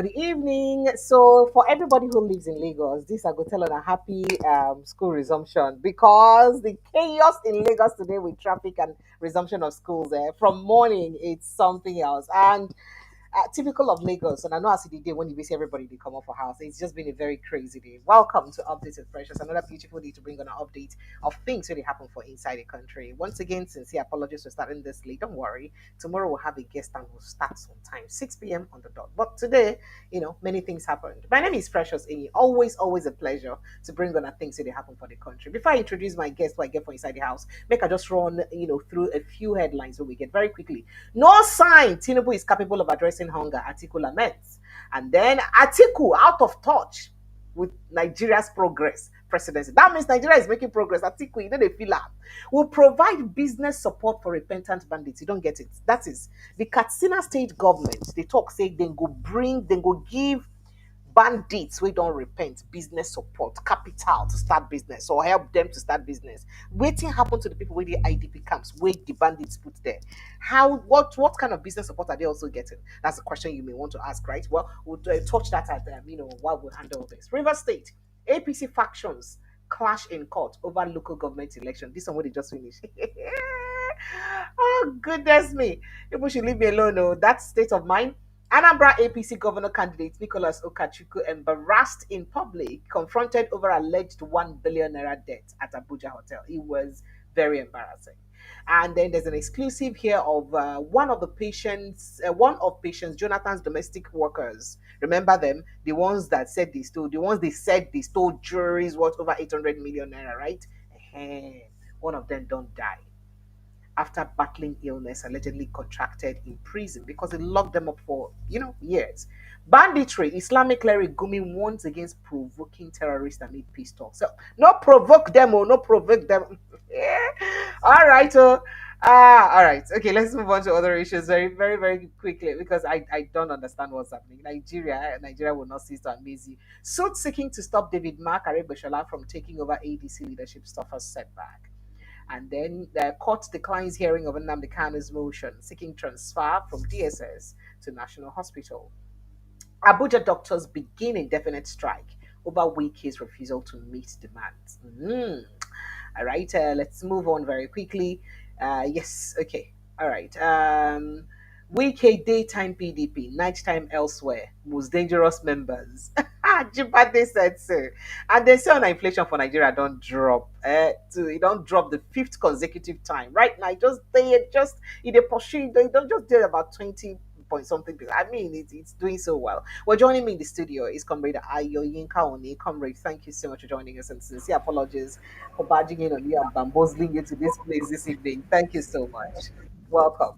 Good evening. So, for everybody who lives in Lagos, this I go tell on a happy school resumption because the chaos in Lagos today with traffic and resumption of schools from morning it's something else. And typical of Lagos, and I know I see the day when you see everybody they come off a house. It's just been a very crazy day. Welcome to Updates with Precious, another beautiful day to bring on an update of things really happen for inside the country. Once again, sincere apologies for starting this late. Don't worry, tomorrow we'll have a guest and we'll start sometime 6 p.m. on the dot. But today, many things happened. My name is Precious Amy. Always a pleasure to bring on a things really happen for the country. Before I introduce my guest, who I get for inside the house, make I just run, through a few headlines so we get very quickly. No sign Tinubu is capable of addressing hunger, Atiku laments. And then Atiku out of touch with Nigeria's progress presidency. That means Nigeria is making progress. Atiku, they feel up. Will provide business support for repentant bandits. You don't get it. That is the Katsina state government. They talk, say, they go give bandits we don't repent business support capital to start business or help them to start business. Waiting happen to the people with the IDP camps where the bandits put there. What kind of business support are they also getting? That's a question you may want to ask, right? Well, we'll touch that at while we handle this. River State APC factions clash in court over local government election. This one what they just finished. Oh goodness me! People should leave me alone. Oh, that state of mind. Anambra APC governor candidate Nicholas Okachuku embarrassed in public, confronted over alleged 1 billion naira debt at Abuja hotel. It was very embarrassing. And then there's an exclusive here of one of patients, Jonathan's domestic workers. Remember them, the ones that said they stole, the ones they said they stole jewelries worth over 800 million naira, right? One of them don't die after battling illness allegedly contracted in prison because they locked them up for years. Banditry, Islamic cleric Gumi warns against provoking terrorists amid peace talks. So not provoke them or not provoke them. Yeah. All right. All right. Okay, let's move on to other issues very quickly because I don't understand what's happening. Nigeria will not cease to amaze you. Suit seeking to stop David Mark Arebeshola from taking over ADC leadership suffers setback. And then the court declines hearing of Nnamdi Kanu's motion seeking transfer from DSS to National Hospital. Abuja doctors begin indefinite strike over Wike's refusal to meet demands. All right, let's move on very quickly. Yes, okay. All right. Wike daytime PDP, nighttime elsewhere. Most dangerous members. Jibade said so. And they say on inflation for Nigeria don't drop. It don't drop the fifth consecutive time. Right now, just in the pursue, they don't just did about 20 point something. I mean, it's doing so well. Well, joining me in the studio is Comrade Ayo Yinka Oni. Comrade, thank you so much for joining us and sincere apologies for barging in on you and bamboozling you to this place this evening. Thank you so much. Welcome.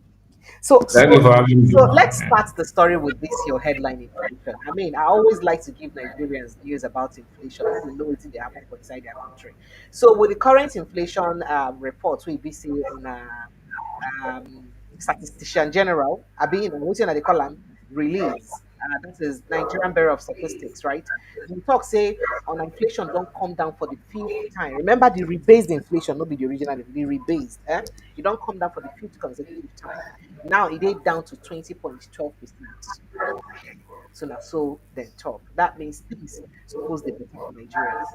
So, so, Thank you for having me. so let's start the story with this your headline inflation. I mean, I always like to give Nigerians news about inflation. Let them know what they happen for inside their country. So, with the current inflation report, we see on um, statistician general, Abi, what's they call him, release. That is Nigerian Bureau of Statistics, right? The talk say on inflation don't come down for the fifth time. Remember the rebased inflation, not be the original, the rebased. It don't come down for the fifth consecutive time. Now it is down to 20.12%. So now, so then talk. That means things suppose they better for Nigerians.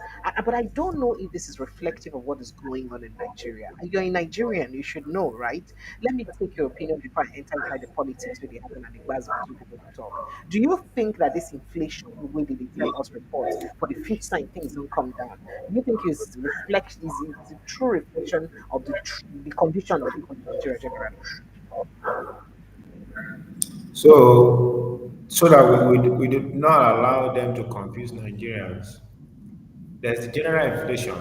But I don't know if this is reflective of what is going on in Nigeria. You're a Nigerian, you should know, right? Let me take your opinion before I enter inside the politics where they happen and the bars we people to talk. Do you think that this inflation, the way they tell us reports, for the fifth time things don't come down, do you think is a true reflection of the condition of people in Nigeria generally? So that we do not allow them to confuse Nigerians, there's the general inflation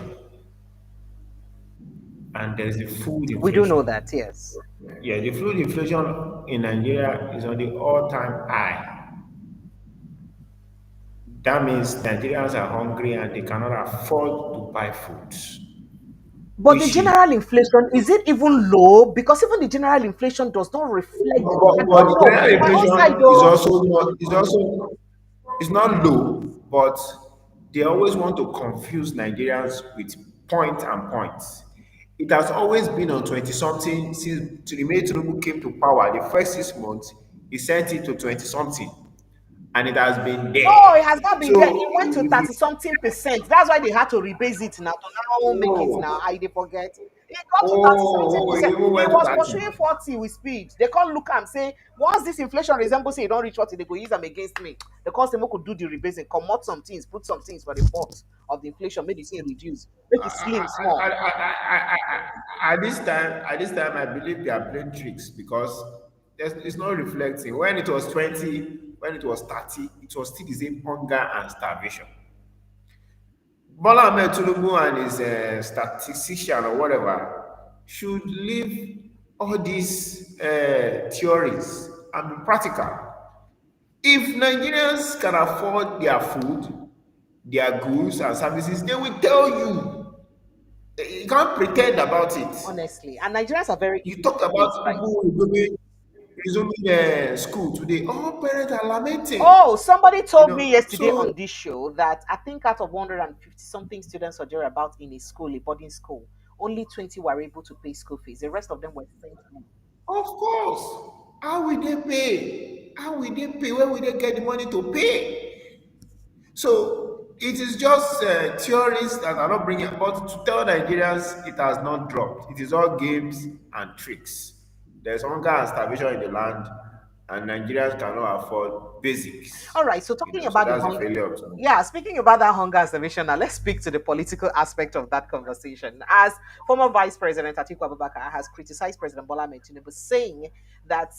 and there's the food We do know inflation. that, yes. Yeah, the food inflation in Nigeria is on the all-time high. That means Nigerians are hungry and they cannot afford to buy food, But the which is general inflation, is it even low? Because even the general inflation does not reflect the I but don't the know. general My own side inflation is though. also not is also it's not low, but they always want to confuse Nigerians with point and points. It has always been on 20 something since Tinubu came to power. The first 6 months, he sent it to 20 something. and it has been No, it there. has not been there. It So went to 30 something percent. That's why they had to rebase it now to now make it now. oh, I they forget. It got to 30 something it percent. even It went to was 30. pursuing 40 with speed. They can't look and say, once this inflation resembles say you don't reach 40, they go use them against me. The customer could do the rebasing, come out some things, put some things for the pot of the inflation, make the thing reduce, make it slim small. At this time, I believe they are playing tricks because it's not reflecting. When it was 20, when it was 30, it was still the same hunger and starvation. Bola Ahmed Tinubu and his statistician or whatever should leave all these theories and be practical. If Nigerians can afford their food, their goods and services, they will tell you. You can't pretend about it. Honestly. And Nigerians are very You easy to talked about please, right? people resuming school today. All parents are Oh, lamenting. somebody told me yesterday So on this show that I think out of 150 something students or thereabout in a school, a boarding school, only 20 were able to pay school fees. The rest of them were sent home. of course, how will they pay? How will they pay? Where will they get the money to pay? So it is just theories that are not bringing. But to tell Nigerians, it has not dropped. It is all games and tricks. There's hunger and starvation in the land, and Nigerians cannot afford basics. All right, so talking So about the that's the hunger. failure of some. Yeah, speaking about that hunger and starvation, now let's speak to the political aspect of that conversation. As former Vice President Atiku Abubakar has criticized President Bola Ahmed Tinubu, saying that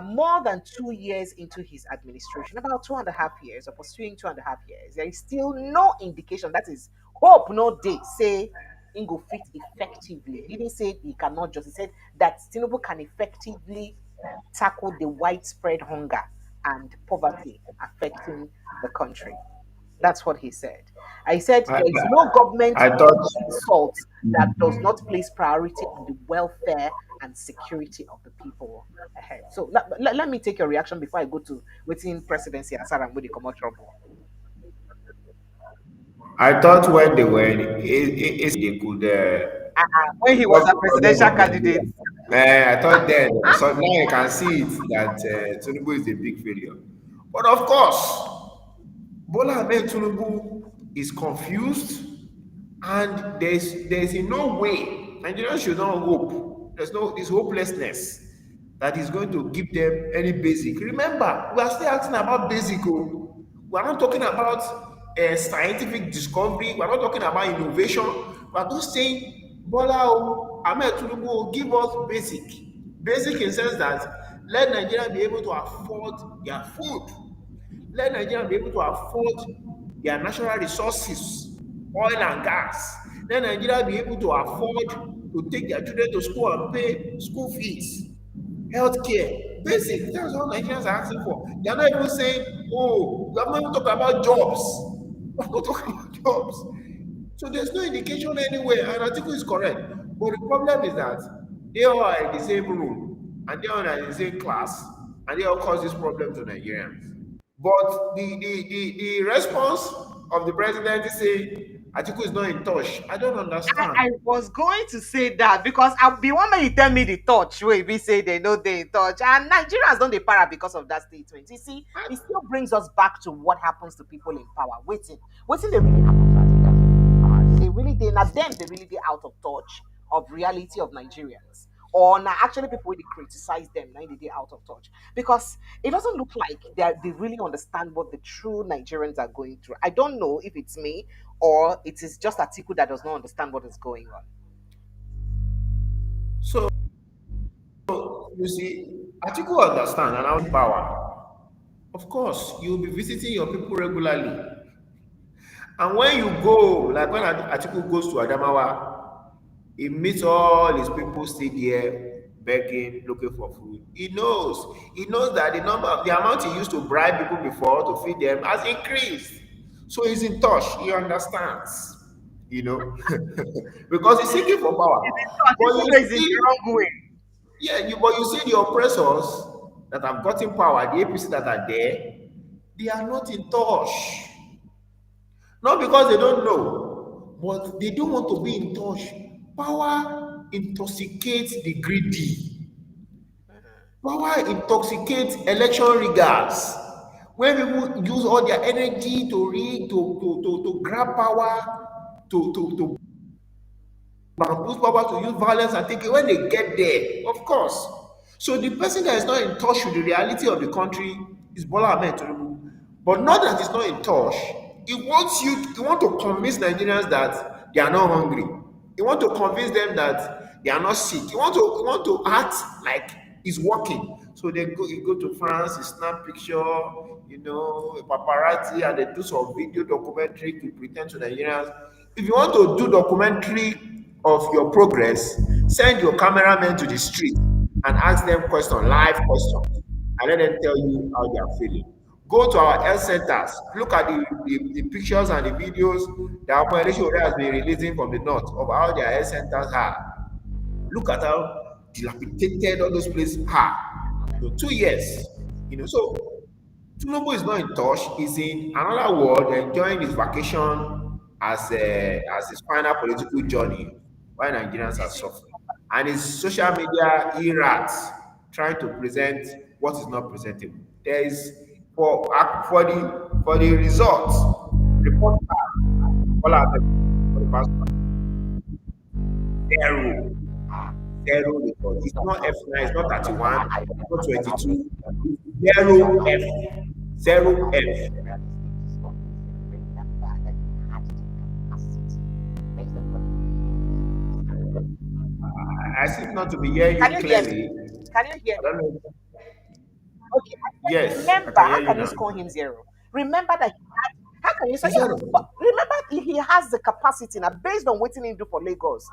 more than 2 years into his administration, about 2.5 years, or pursuing 2.5 years, there is still no indication, that is, hope no day, say, Ingo fit effectively. He didn't say he cannot just, he said that Tinubu can effectively tackle the widespread hunger and poverty affecting the country. That's what he said. I said I, there is no government I worth thought its salt that does not place priority on the welfare and security of the people ahead. So let me take your reaction before I go to within presidency and Sarah with the comot trouble. I thought when they were in they could When he was solve a the problem presidential of candidate, Nigeria. I thought then. So now you can see it that Tinubu is a big failure. But of course, Bola Ahmed Tinubu is confused, and there's in no way Nigerians should not hope. There's no this hopelessness that is going to give them any basic. Remember, we are still asking about basic. Oh. We are not talking about scientific discovery. We are not talking about innovation. We are just saying Ahmed Tinubu will give us basic. Basic in the sense that let Nigeria be able to afford their food. Let Nigeria be able to afford their natural resources, oil and gas. Let Nigeria be able to afford to take their children to school and pay school fees, healthcare, basic. That's all Nigerians are asking for. They are not even saying, oh, we are not even talking about jobs. We are not talking about jobs. So there's no indication anywhere, and Atiku is correct. But the problem is that they all are in the same room, and they all are in the same class, and they all cause this problem to Nigerians. But the response of the president is saying Atiku is not in touch. I don't understand. I was going to say that because I'll be one man you tell me the touch where we say they know they in touch and Nigerians don't they para because of that statement. You see, it still brings us back to what happens to people in power. Waiting they really happen to Nigerians in power. They really they now them they really they out of touch of reality of Nigerians. Or now actually people when they criticize them, now they out of touch. Because it doesn't look like they really understand what the true Nigerians are going through. I don't know if it's me or it is just Atiku that does not understand what is going on. So you see, Atiku understand and our power. Of course, you'll be visiting your people regularly. And when you go, like when Atiku goes to Adamawa, he meets all his people still there begging, looking for food. He knows. He knows that the amount he used to bribe people before to feed them has increased. So he's in touch. He understands. You know, because he's seeking for power. But Atiku you is in the see, wrong way. but you see the oppressors that have gotten power, the APC that are there, they are not in touch. Not because they don't know, but they don't want to be in touch. Power intoxicates the greedy. Power intoxicates election riggers. When people use all their energy to read, to grab power, to bamboozle power, to use violence and take it, when they get there, of course. So the person that is not in touch with the reality of the country is Bola Ahmed Tinubu. But not that he's not in touch. He want to convince Nigerians that they are not hungry. He want to convince them that they are not sick. He want to act like he's working. So he go to France, he snap picture, paparazzi, and they do some video documentary to pretend to Nigerians. If you want to do documentary of your progress, send your cameramen to the street and ask them questions, live questions, and let them tell you how they are feeling. Go to our health centers, look at the pictures and the videos that Operation Ore has been releasing from the north of how their health centers are. Look at how dilapidated all those places are. 2 years. So Tinubu is not in touch. He's in another world, enjoying his vacation as his final political journey, while Nigerians are suffering. And his social media irats trying to present what is not presentable. There is for the results report all our for the past zero. Zero report. It's not F9, it's not 31, it's not 22, it's zero F. Zero F. I seem not to be hearing Can you you hear clearly. me? Can you hear I me? don't know. Okay, I said, Yes, I remember, can hear how you can you now. score him zero? Remember that how can you say, Is yeah, zero. but remember he has the capacity now based on what he do for Lagos.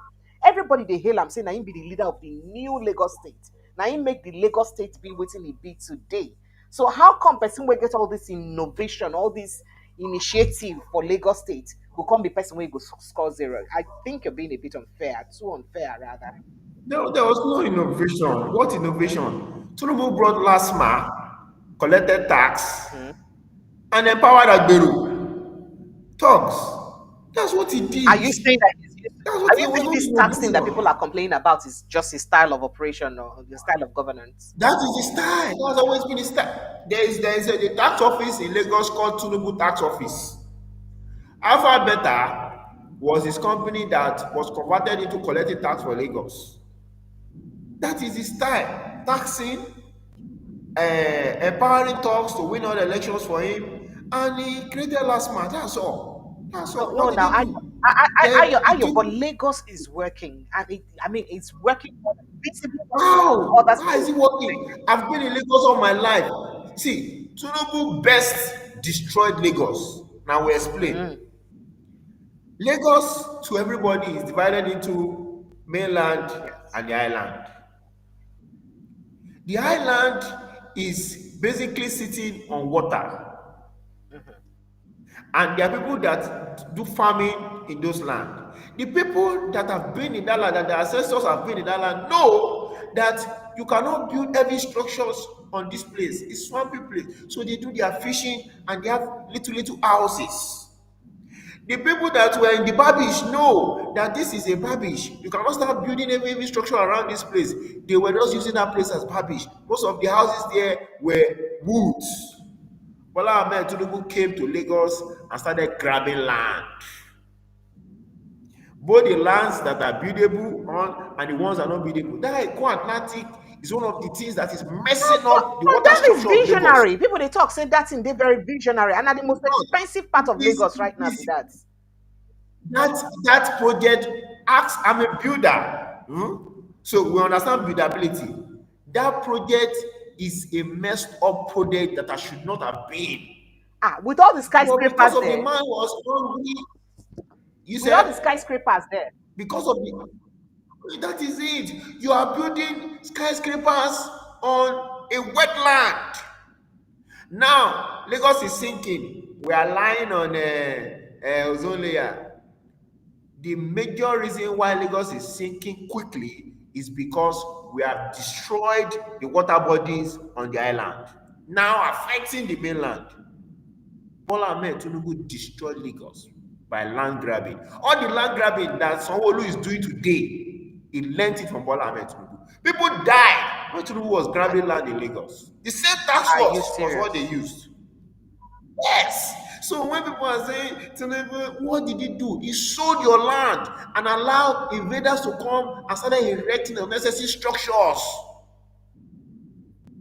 Everybody they hail him saying now he be the leader of the new Lagos state. Now he make the Lagos state be waiting he be today. So how come person will get all this innovation, all this initiative for Lagos state will come the person will go score zero? I think you're being a bit unfair, too unfair rather. No, there was no innovation. What innovation? Tinubu brought LASMA, collected tax, Mhm. and empowered Agberu. Thugs. That's what he Are did. you saying that That's what are there you was saying no this tax thing that people innovation. are complaining about is just his style of operation or the style of governance? That is the style. That has always been the style. There is a tax office in Lagos called Tinubu Tax Office. Alpha Beta was his company that was converted into collecting tax for Lagos. That is his style. Taxing, empowering talks to win all the elections for him, and he created last man. That's all. That's No, all. no. What did Now, he do? Then he but took Lagos is working, and I mean, it's working visibly more than how? other How is states. he working? I've been in Lagos all my life. See, Tinubu best destroyed Lagos. Now we explain. Mm, Lagos to everybody is divided into mainland yes. and the island. The island is basically sitting on water, and there are people that do farming in those land. The people that have been in that land, and their ancestors have been in that land, know that you cannot build heavy structures on this place. It's swampy place. So they do their fishing and they have little houses. The people that were in the Babish know that this is a Babish. You cannot start building a heavy structure around this place. They were just using that place as Babish. Most of the houses there were woods. Bola Ahmed Tinubu came to Lagos and started grabbing land. Both the lands that are buildable on and the ones that are not buildable. That Eko Atlantic is one of the things that is messing up the But water that is structure of Lagos. visionary. People they talk say that thing they very visionary, and are the most expensive part of It is, Lagos right it now. Be is that. that project acts. I'm a builder. So we understand buildability. That project is a messed up project that I should not have been. With all the But because skyscrapers of the there, man was hungry, you with all the said, skyscrapers there. because of the that is it. You are building skyscrapers on a wetland. Now Lagos is sinking. We are lying on a ozone layer. The major reason why Lagos is sinking quickly is because we have destroyed the water bodies on the island, now affecting the mainland. Bola Ahmed Tinubu destroyed Lagos by land grabbing. All the land grabbing that Sanwo-Olu is doing today, he learnt it from Bola Ahmed Tinubu. People died when Tinubu was grabbing land in Lagos. The same tax Are you laws was what they serious? used. Yes. So when people are saying, Tinubu, what did he do? He sold your land and allowed invaders to come and started erecting unnecessary structures.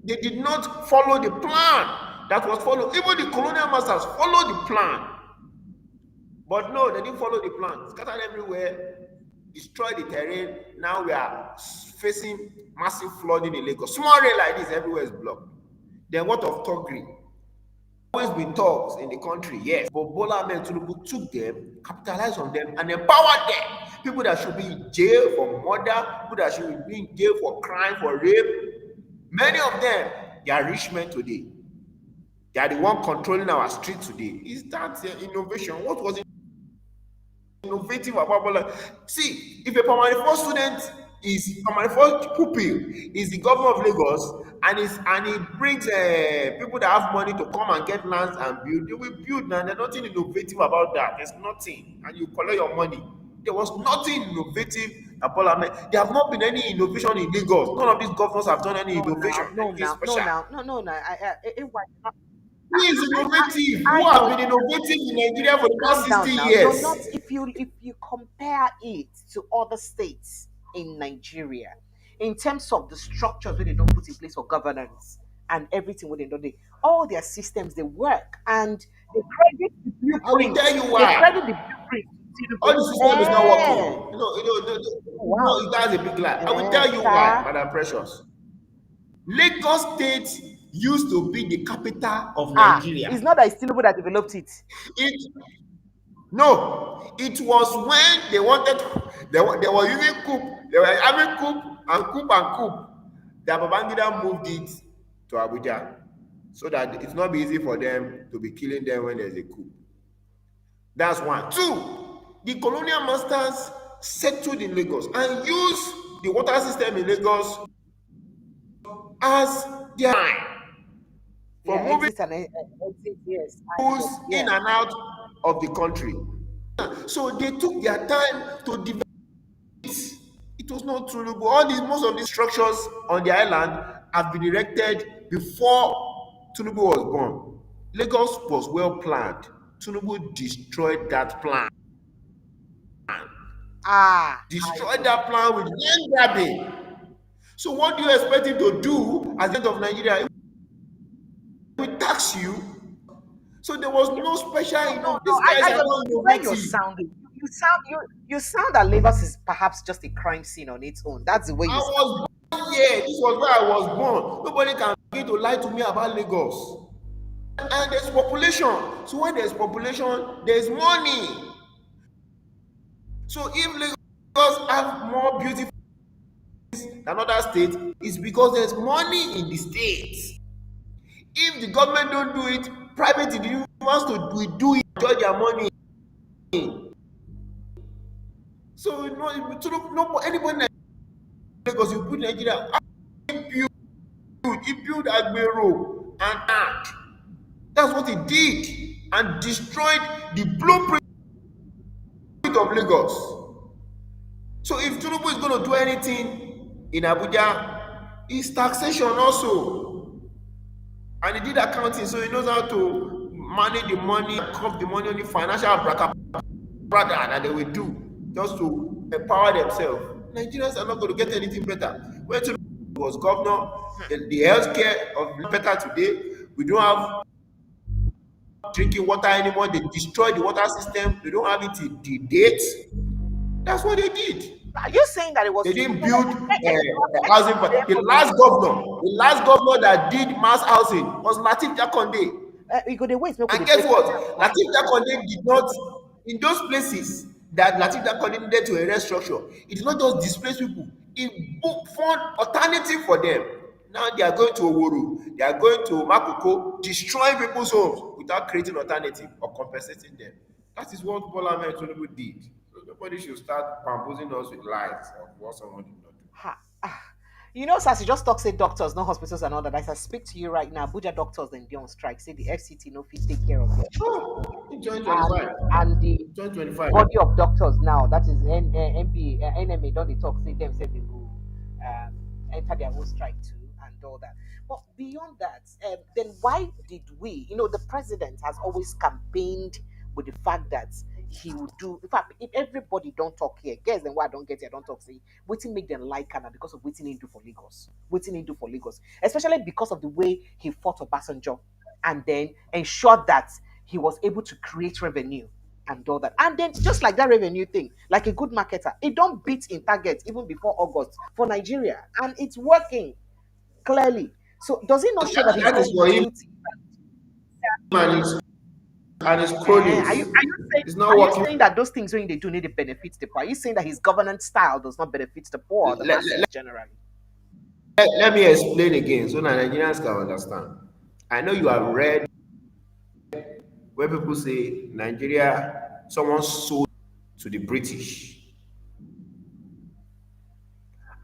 They did not follow the plan that was followed. Even the colonial masters followed the plan. But no, they didn't follow the plan. Scattered everywhere, destroyed the terrain. Now we are facing massive flooding in Lagos. Small rain like this, everywhere is blocked. Then what of Togri? Always been talks in the country, yes. But Bola Ahmed Tinubu took them, capitalized on them, and empowered them. People that should be in jail for murder, people that should be in jail for crime, for rape. Many of them, they are rich men today. They are the one controlling our street today. Is that innovation? What was innovative about Bola? See, if a primary four student is primary four pupil is the governor of Lagos and he brings people that have money to come and get lands and build, they will build now. There's nothing innovative about that. There's nothing, and you collect your money. There was nothing innovative about Parliament. There have not been any innovation in Lagos. None of these governors have done any No, innovation, now, no, anything now, no, special. now, no, no, now. Who is innovative? Who I have don't. been innovative in Nigeria for the past Calm 60 down now. You're years? not. If you compare it to other states in Nigeria, in terms of the structures where they don't put in place for governance and everything where they don't, all their systems they work and they credit the I will blueprint. tell you They why. credit the blueprint to All Tinubu. the system is not working. Eh, wow. No, that's a big lie. I will Eh, tell you why, sir. Madam Precious. Lagos State used to be the capital of It's Nigeria. not that it's Tinubu that developed it. It no, it was when they wanted, they were using coup, they were having coup. That Babangida moved it to Abuja so that it's not be easy for them to be killing them when there's a coup. That's one. Two, the colonial masters settled in Lagos and used the water system in Lagos as their line for Yeah, moving exit and exit. Yes, goods in yeah. and out of the country. So they took their time to develop it. It was not Tinubu. Most of these structures on the island have been erected before Tinubu was born. Lagos was well planned. Tinubu destroyed that plan. I Destroyed don't. that plan with land grabbing. So what do you expect him to do as the head of Nigeria? He will tax you. So there was Yeah. no special, No, no, no. these guys I are don't. not The way you're innovative. sounding, you sound that Lagos is perhaps just a crime scene on its own. That's the way I you sound. was born here. This was where I was born. Nobody can begin to lie to me about Lagos. And there's population. So when there's population, there's money. So if Lagos have more beautiful than other states, it's because there's money in the states. If the government don't do it, private individuals to do it, enjoy their money. So no anybody in Lagos you put Nigeria, he built Agbero and Ark. That's what he did and destroyed the blueprint of Lagos. So if Tinubu is going to do anything in Abuja, it's taxation also. And he did accounting, so he knows how to manage the money, curve the money on the financial bracket that they will do just to empower themselves. Nigerians are not going to get anything better. When Tinubu was governor, the healthcare of better today. We don't have drinking water anymore. They destroyed the water system. They don't have it till the date. That's what they did. Are you saying that it was They Tinubu? didn't build housing. Let The for last governor, that did mass housing was Latif Jakonde. we go the ways make we And dey guess break am what? down. Latif Jakonde did not, in those places that Latif Jakonde needed to erect structure, it did not just displace people. It found alternative for them. Now they are going to Oworu, they are going to Makoko, destroying people's homes without creating alternative or compensating them. That is what Bola Ahmed Tinubu did. So nobody should start bamboozling us with lies of what someone did not do. Ha, ah. You know, Sas, you just talk say doctors, no hospitals and all that. As I speak to you right now, Abuja doctors and they on strike. Say the FCT no fit take care of them. Oh, in And 2025. the 2025. body of doctors now, that is NB, NMA, don't they talk, say them say they will enter their own strike too and all that. But beyond that, then why did we? The president has always campaigned with the fact that he would do. In fact, if everybody don't talk here, guess then why I don't get here, don't talk. Say, waiting make them like Canada because of waiting he do for Lagos. Waiting he do for Lagos, especially because of the way he fought Obasanjo, and then ensured that he was able to create revenue and all that. And then just like that revenue thing, like a good marketer, it don't beat in target even before August for Nigeria, and it's working clearly. So does it not show that he's That is not for him guilty? and his Are you cronies. are you saying It's not are you working. saying that those things when they do need to benefit the poor? Are you saying that his governance style does not benefit the poor or the Let, masses let, generally? let me explain again so that Nigerians can understand. I know you have read where people say Nigeria, someone sold to the British.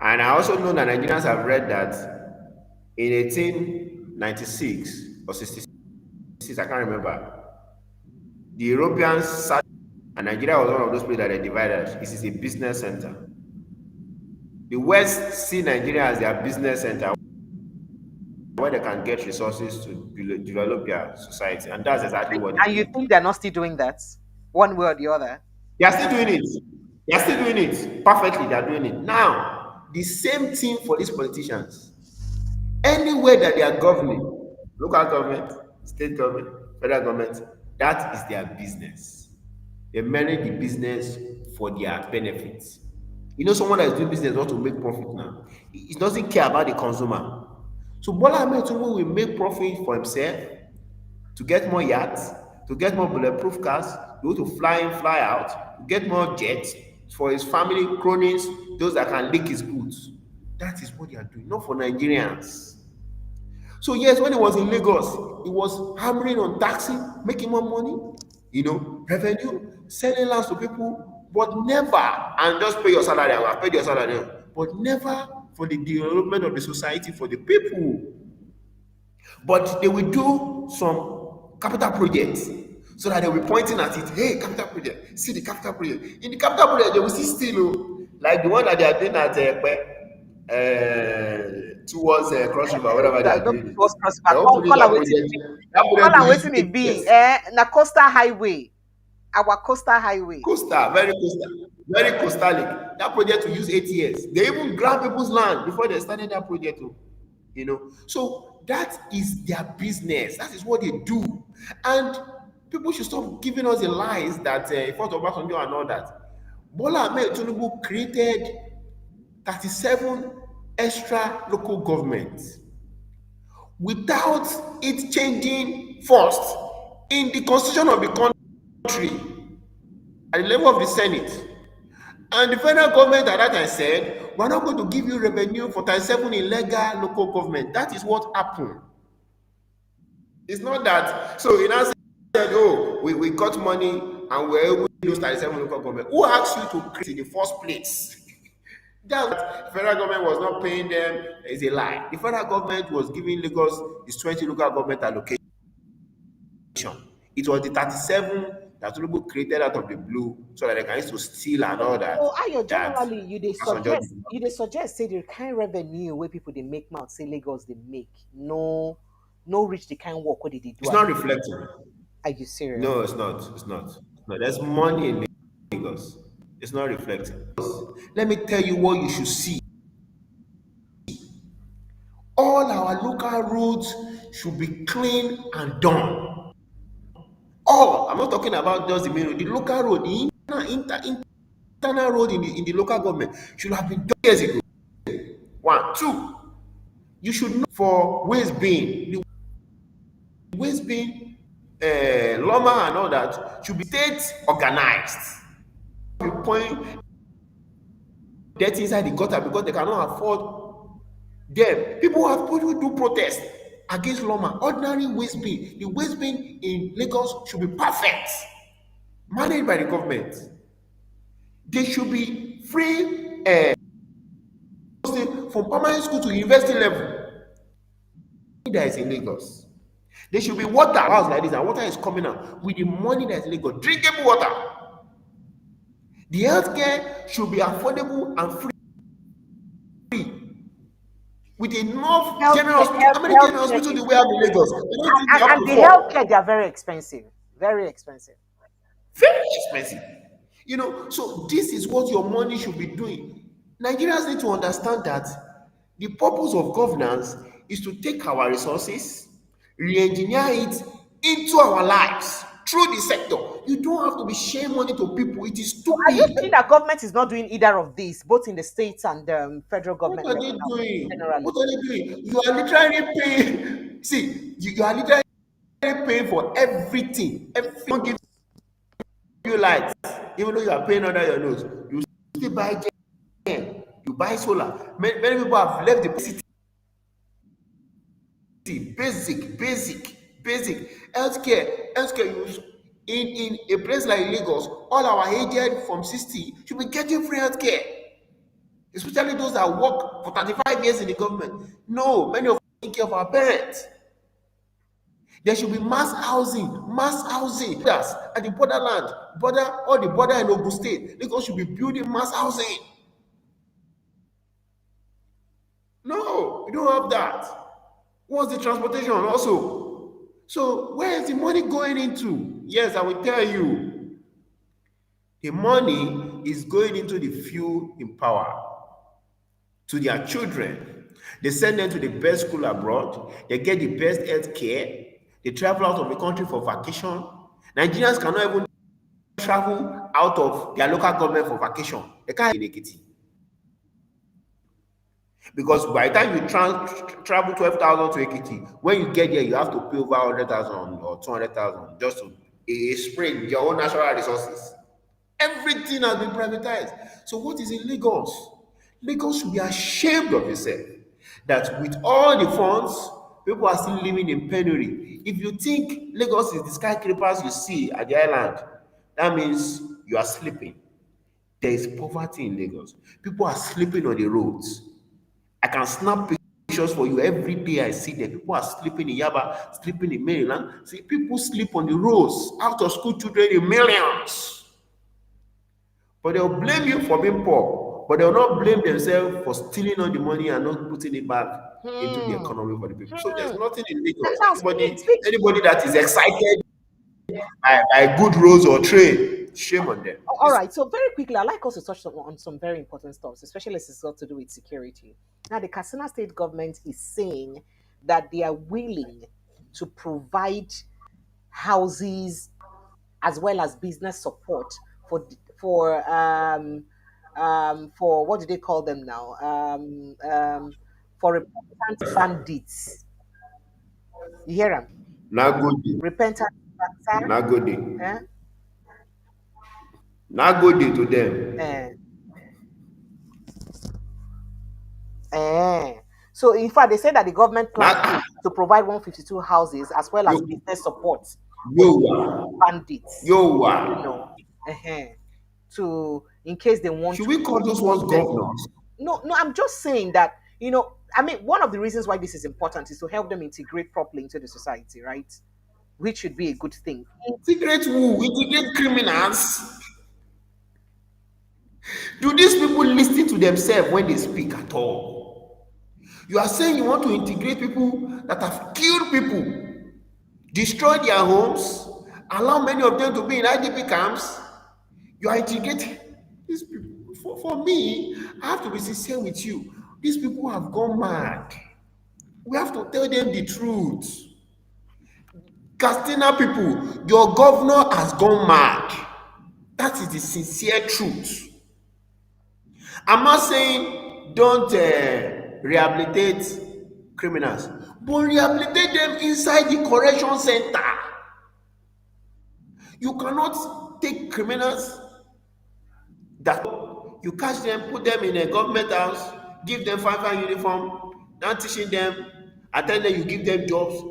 And I also know that Nigerians have read that in 1896 or 66, I can't remember, the Europeans sat and Nigeria was one of those places that they divided. This is a business center. The West see Nigeria as their business center where they can get resources to develop their society. And that's exactly what they And you did. think they're not still doing that, one way or the other? They are still doing it. They are still doing it perfectly. They are doing it. Now, the same thing for these politicians. Anywhere that they are governing, local government, state government, federal government, that is their business. They manage the business for their benefits. Someone that is doing business wants to make profit now. He doesn't care about the consumer. So Bola Ahmed Tinubu will make profit for himself to get more yachts, to get more bulletproof cars, to go to fly in, fly out, to get more jets for his family, cronies, those that can lick his goods. That is what they are doing, not for Nigerians. So yes, when he was in Lagos, he was hammering on taxi, making more money, revenue, selling lands to people, but never, and just pay your salary, I will pay your salary, but never for the development of the society for the people. But they will do some capital projects so that they will be pointing at it. Hey, capital project, see the capital project. In the capital project, they will see still, like the one that they are doing at towards Cross River, whatever they are No, doing. was They prosper. will finish Call that am wetin e project. be. That Call project will am use wetin e eight be. years. Na coastal highway. Our coastal highway. Coastal, very coastalic. That project will use 8 years. They even grab people's land before they started that project. So that is their business. That is what they do. And people should stop giving us the lies that in front of Obasanjo and all that. Bola Ahmed Tinubu created 37 extra local governments without it changing first in the constitution of the country at the level of the Senate. And the federal government at that time said, we're not going to give you revenue for 37 illegal local government. That is what happened. It's not that. So he now said, oh, we got money and we're able to use 37 local government. Who asked you to create in the first place? That federal government was not paying them is a lie. The federal government was giving Lagos its 20 local government allocation. It was the 37 that Tinubu created out of the blue so that they can use to steal and all So that. Ayo, That generally Obasanjo did not. you dey suggest say the kind revenue where people they make mouth say Lagos they make no reach the kind work what did they do It's at not all. reflecting. Are you serious? No, it's not. It's not. No, there's money in Lagos. It's not reflecting. Let me tell you what you should see. All our local roads should be clean and done. All. I'm not talking about just the main road. The local road, the internal road in the local government should have been done years ago. One. Two, you should know for waste bin. The waste bin, Loma and all that should be state organized. You point debt inside the gutter because they cannot afford them. People have people do protest against Loma. Ordinary waste bin. The waste bin in Lagos should be perfect, managed by the government. They should be free from primary school to university level. That is in Lagos. There should be water house like this, and water is coming out with the money that is in Lagos. Drinkable water. The healthcare should be affordable and free. with enough general Healthcare, hospital. How many general healthcare hospitals is, do we have in Lagos? I don't think we have and to the four. healthcare, they are very expensive. Very expensive. Very expensive. So this is what your money should be doing. Nigerians need to understand that the purpose of governance is to take our resources, re-engineer it into our lives through the sector. You don't have to be sharing money to people. It is So are you stupid. saying that government is not doing either of these, both in the states and federal What government are level they now, doing? What generally? are they doing? You are literally paying. See, you are literally paying for everything. Everything give you light, even though you are paying under your nose. You still buy gen, you buy solar. Many people have left the city. Basic healthcare. In a place like Lagos, all our aged from 60 should be getting free healthcare, especially those that work for 35 years in the government. No, many of us take care of our parents. There should be mass housing. Yes, at the borderland, all the border in Ogun State, Lagos should be building mass housing. No, we don't have that. What's the transportation also? So where is the money going into? Yes, I will tell you. The money is going into the fuel in power to their children. They send them to the best school abroad. They get the best health care. They travel out of the country for vacation. Nigerians cannot even travel out of their local government for vacation. They can't in Ekiti. Because by the time you travel 12,000 to Ekiti, when you get there, you have to pay over 100,000 or 200,000 just to spray your own natural resources. Everything has been privatized. So what is in Lagos? Lagos should be ashamed of itself that with all the funds, people are still living in penury. If you think Lagos is the skyscrapers you see at the island, that means you are sleeping. There is poverty in Lagos. People are sleeping on the roads. I can snap pictures for you every day I see them. People are sleeping in Yaba, sleeping in Maryland. See, people sleep on the roads, out of school children in millions. But they'll blame you for being poor, but they'll not blame themselves for stealing all the money and not putting it back into the Hmm. economy for the people. So there's Hmm. nothing in Lagos. Now, Anybody, speak. anybody that is excited by good roads or trade, shame on them. All right. So very quickly, I'd like us to touch on some very important stuff, especially as it's got to do with security. Now, the Katsina state government is saying that they are willing to provide houses as well as business support for what do they call them now? For repentant bandits. You hear them? Nagode, Repentant bandits. nagode, Eh? nagode to them. Eh? Eh. So in fact, they said that the government plans Na, to provide 152 houses as well yo, as business support for the yowa, bandits. yowa. You know, eh, to in case they want Should to we call those ones contest. governors? No, no, I'm just saying that, I mean, one of the reasons why this is important is to help them integrate properly into the society, right? Which should be a good thing. Integrate who? Integrate criminals? Do these people listen to themselves when they speak at all? You are saying you want to integrate people that have killed people, destroyed their homes, allow many of them to be in IDP camps. You are integrating these people. For me, I have to be sincere with you. These people have gone mad. We have to tell them the truth. Castina people, your governor has gone mad. That is the sincere truth. I'm not saying don't rehabilitate criminals, but rehabilitate them inside the correction center. You cannot take criminals that you catch them, put them in a government house, give them fine uniform, now teaching them, and then you give them jobs.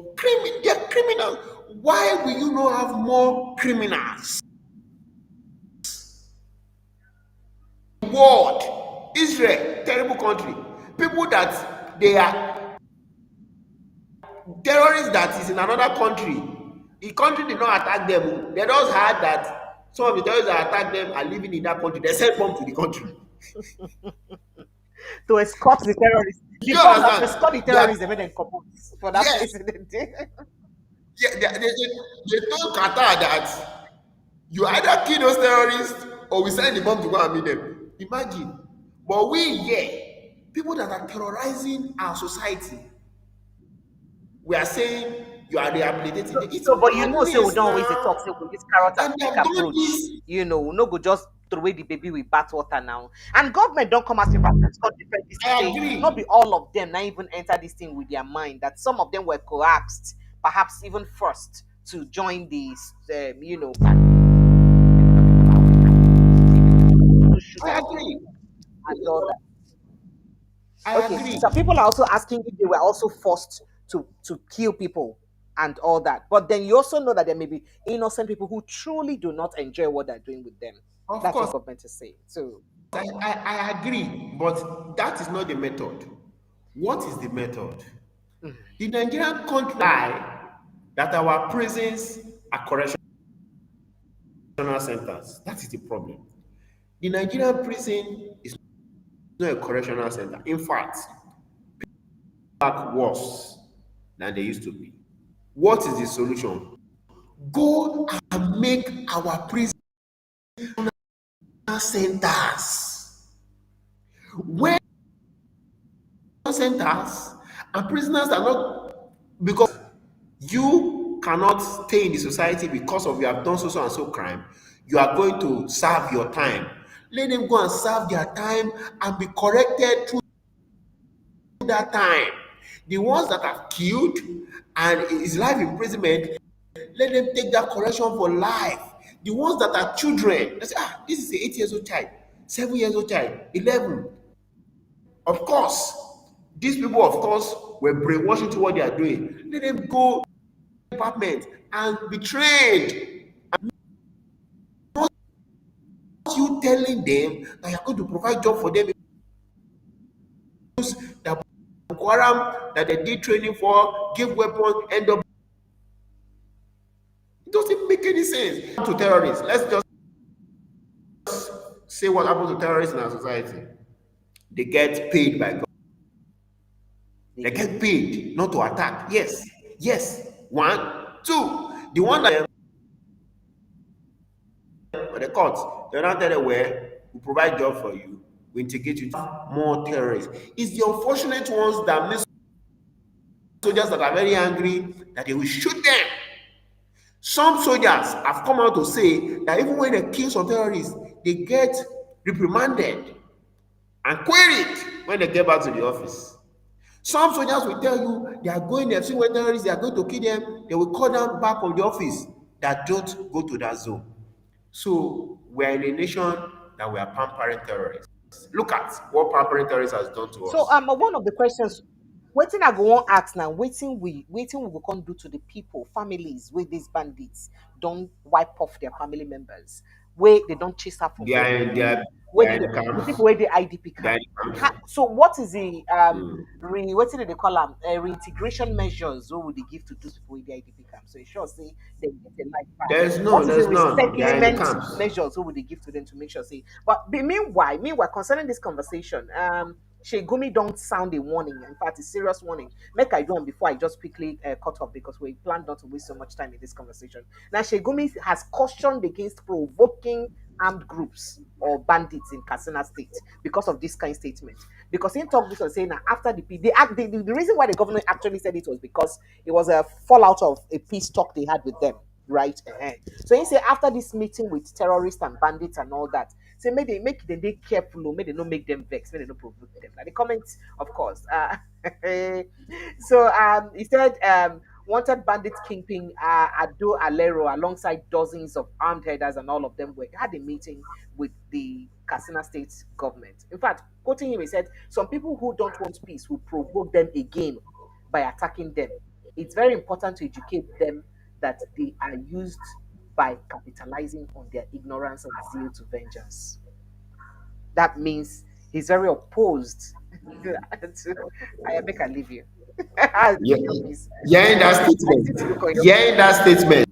They're criminals. Why will you not have more criminals? World, Israel, terrible country. People that they are terrorists that is in another country. The country did not attack them. They just heard that some of the terrorists that attacked them are living in that country. They sent bomb to the country. To escort the terrorists. you Before now, understand? they study They are, terrorism and then come out for that yes, place. yeah, they told Qatar that you either kill those terrorists or we send the bomb to go and meet them. Imagine. But we here, people that are terrorizing our society, we are saying you are rehabilitating them. It's But you know, say we madness don't always dey now. talk, say we use carrot and And they stick have done approach. this. We no go just throw away the baby with bathwater now. And government don't come as if it's got different this thing. I Say not be agree. all of them not even enter this thing with their mind. That some of them were coaxed, perhaps even forced to join these, to shoot I and kill agree. people and all that. I Okay, agree. so people are also asking if they were also forced to kill people and all that. But then you also know that there may be innocent people who truly do not enjoy what they're doing with them. Of That's what course, government is saying. So I agree. But that is not the method. What is the method? The Nigerian country lie that our prisons are correctional centers. That is the problem. The Nigerian prison is not a correctional center. In fact, back worse than they used to be. What is the solution? Go and make our prison centers. Where centers and prisoners are not, because you cannot stay in the society because of you have done so so and so crime, you are going to serve your time. Let them go and serve their time and be corrected through that time. The ones that have killed and is life imprisonment, let them take that correction for life. The ones that are children, they say, this is an 8 years old child, 7 years old child, 11. Of course, these people, of course, were brainwashed into what they are doing. Let them go to the department and be trained. Not you telling them that you're going to provide job for them, that Boko Haram that they did training for, give weapons, end up. It doesn't make any sense. To terrorists, let's just say what happens to terrorists in our society. They get paid by God. they They get get paid not to attack. Yes, yes. One, two. The one that the court, they're not telling where we provide job for you, we integrate you more terrorists. It's the unfortunate ones that miss soldiers that are very angry that they will shoot them. Some soldiers have come out to say that even when they kill some terrorists, they get reprimanded and queried when they get back to the office. Some soldiers will tell you they are going there, see when terrorists, they are going to kill them, they will call them back from the office that don't go to that zone. So we are in a nation that we are pampering terrorists. Look at what pampering terrorists has done to so us. one of the questions waiting I go on ask now, waiting we go come do to the people, families with these bandits don't wipe off their family members, where they don't chase her from They where are they in, they live, are, they where are in the the camps. people where the IDP They are camp. in the camps. So what is the what did they call them reintegration measures? What would they give to those people with the IDP camp? So it sure say they get a life back. What is the There's none. They are in the resettlement camps. measures? What would they give to them to make sure say? But meanwhile, concerning this conversation, Shegumi don't sound a warning. In fact, a serious warning. Make I do them before I just quickly cut off because we planned not to waste so much time in this conversation. Now, Shegumi has cautioned against provoking armed groups or bandits in Katsina State because of this kind of statement. Because in talk this was saying that after the reason why the governor actually said it was because it was a fallout of a peace talk they had with them, right? So he said after this meeting with terrorists and bandits and all that, say make them they careful, make they not make them vex, make they not provoke them. Now the comments, of course. So he said wanted bandit kingpin Ado Alero alongside dozens of armed headers and all of them had a meeting with the Katsina State government. In fact, quoting him, he said, some people who don't want peace will provoke them again by attacking them. It's very important to educate them that they are used by capitalizing on their ignorance and zeal to vengeance. That means he's very opposed to, I make I leave you. Yeah, Please. hearing that I see to statement, look on your hearing that statement,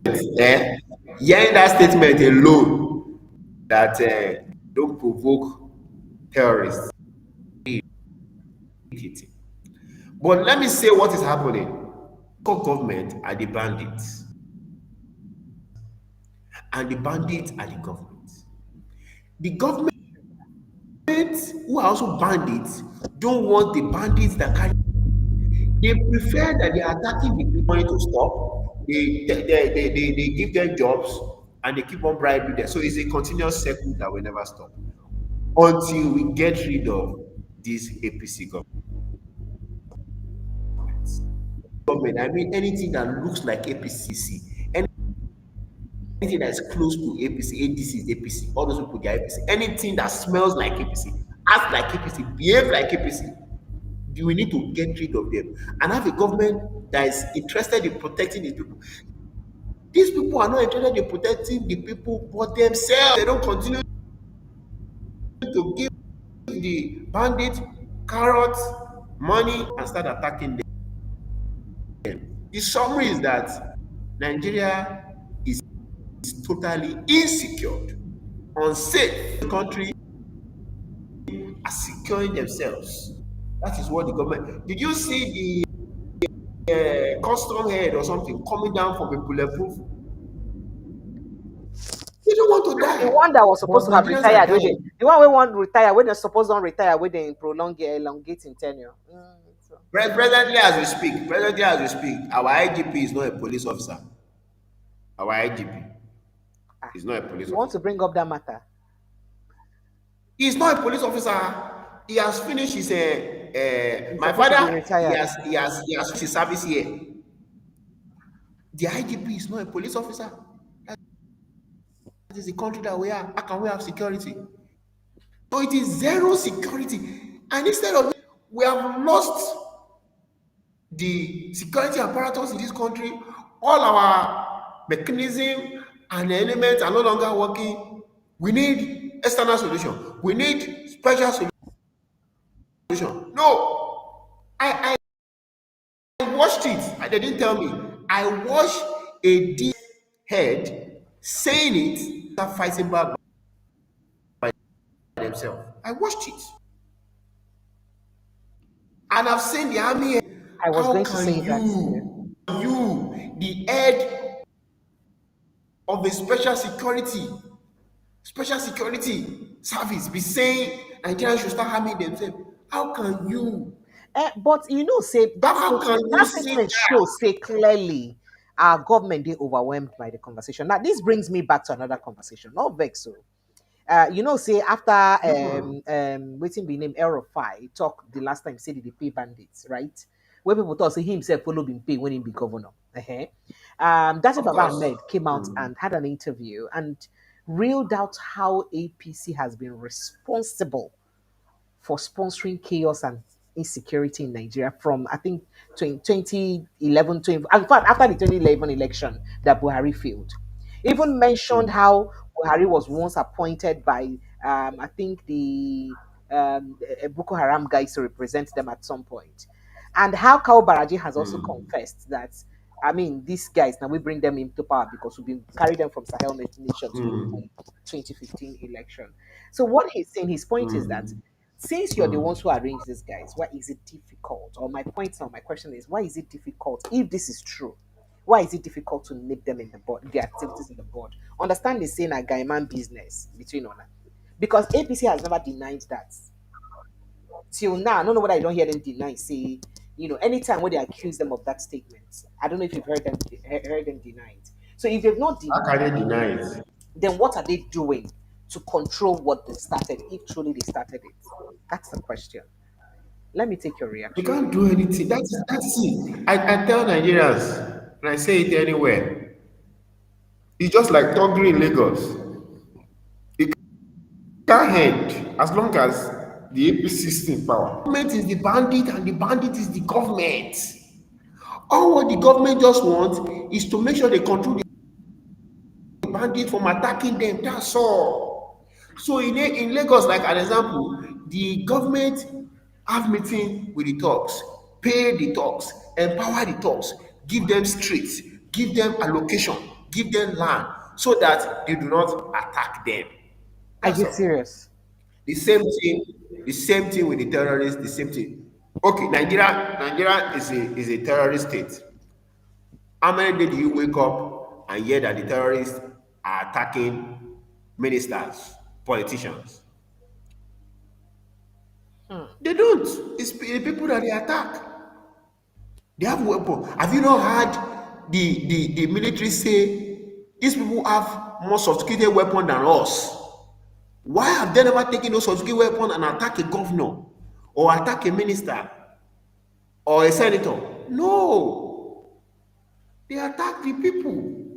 hearing that statement alone, that don't provoke terrorists. It. But let me say what is happening. Government are the bandits, and the bandits are the government. The government who are also bandits don't want the bandits that carry. They prefer that they are attacking the people to stop. They give them jobs and they keep on bribing them. So it's a continuous circle that will never stop until we get rid of these APC governments. Government, I mean anything that looks like APC, anything that is close to APC, ADC is APC, all those people they are APC. Anything that smells like APC, acts like APC, behave like APC, we need to get rid of them and have a government that is interested in protecting these people. These people are not interested in protecting the people but themselves. They don't continue to give the bandits carrots, money, and start attacking them. The summary is that Nigeria is totally insecure, unsafe. The country are securing themselves. That is what the government. Did you see the custom head or something coming down from a bulletproof? They don't want to The die, one that was supposed but to have Nigerians are retired, where they, dying. the one we want retire, when they supposed to retire, where they prolong elongate in tenure. So, Presently as we speak, our IGP is not a police officer. Our IGP ah, is not a police you want to officer. bring up that matter? He's not a police officer. He has finished his. He's My supposed to be father, retired. he has finished his service here. The IGP is not a police officer. That is the country that we are. How can we have security? So it is zero security, and instead of we have lost the security apparatus in this country. All our mechanism and elements are no longer working. We need external solution. We need special solution. No, I watched it. They didn't tell me. I watched a D head saying it, start fighting back by themselves. I watched it. And I've seen the army. I was How going to say can that. the head of a special security service, be saying Nigerians should start harming themselves? How can you? But you know, say How can you that say statement that? shows say clearly our government they overwhelmed by the conversation. Now this brings me back to another conversation. Not vex so. You know, say after Hmm. waiting be named Erofai talk the last time say they pay bandits, right? Where people thought say he himself follow been pay when he be governor. Uh-huh. That's Of Baba course. Ahmed came out Hmm. and had an interview and reeled out how APC has been responsible for sponsoring chaos and insecurity in Nigeria from I think 2011, in fact after the 2011 election that Buhari failed. Even mentioned Hmm. how Buhari was once appointed by I think the Boko Haram guys to represent them at some point, and how Kao Baraji has also Hmm. confessed that I mean these guys now we bring them into power because we've been carry them from Sahel nation to win Hmm. the 2015 election. So what he's saying, his point is that Hmm. since you're the Hmm. ones who arrange these guys, why is it difficult? Or my point now, my question is, why is it difficult if this is true? Why is it difficult to nip them in the board, their activities in the board? Understand the saying a guy man business between honor. Because APC has never denied that. Till now, I don't know whether I don't hear them deny, say, anytime when they accuse them of that statement, I don't know if you've heard them deny it. So if they've not How can denied they it, deny it? then what are they doing to control what they started, if truly they started it? That's the question. Let me take your They reaction. can't do anything. That's it. I tell Nigerians, and I say it anywhere. It's just like Togri in Lagos. It can't end as long as the APC is in power. Government is the bandit, and the bandit is the government. All what the government just wants is to make sure they control the bandit from attacking them. That's all. So in Lagos, like an example, the government have meeting with the thugs, pay the thugs, empower the thugs, give them streets, give them allocation, give them land, so that they do not attack them. Are That's you all. serious? The same thing with the terrorists, the same thing. Okay, Nigeria is a terrorist state. How many days do you wake up and hear that the terrorists are attacking ministers, politicians? Hmm. They don't. It's the people that they attack. They have weapons. Have you not heard the military say these people have more sophisticated weapon than us? Why have they never taken those sophisticated weapons and attack a governor or attack a minister or a senator? No, they attack the people.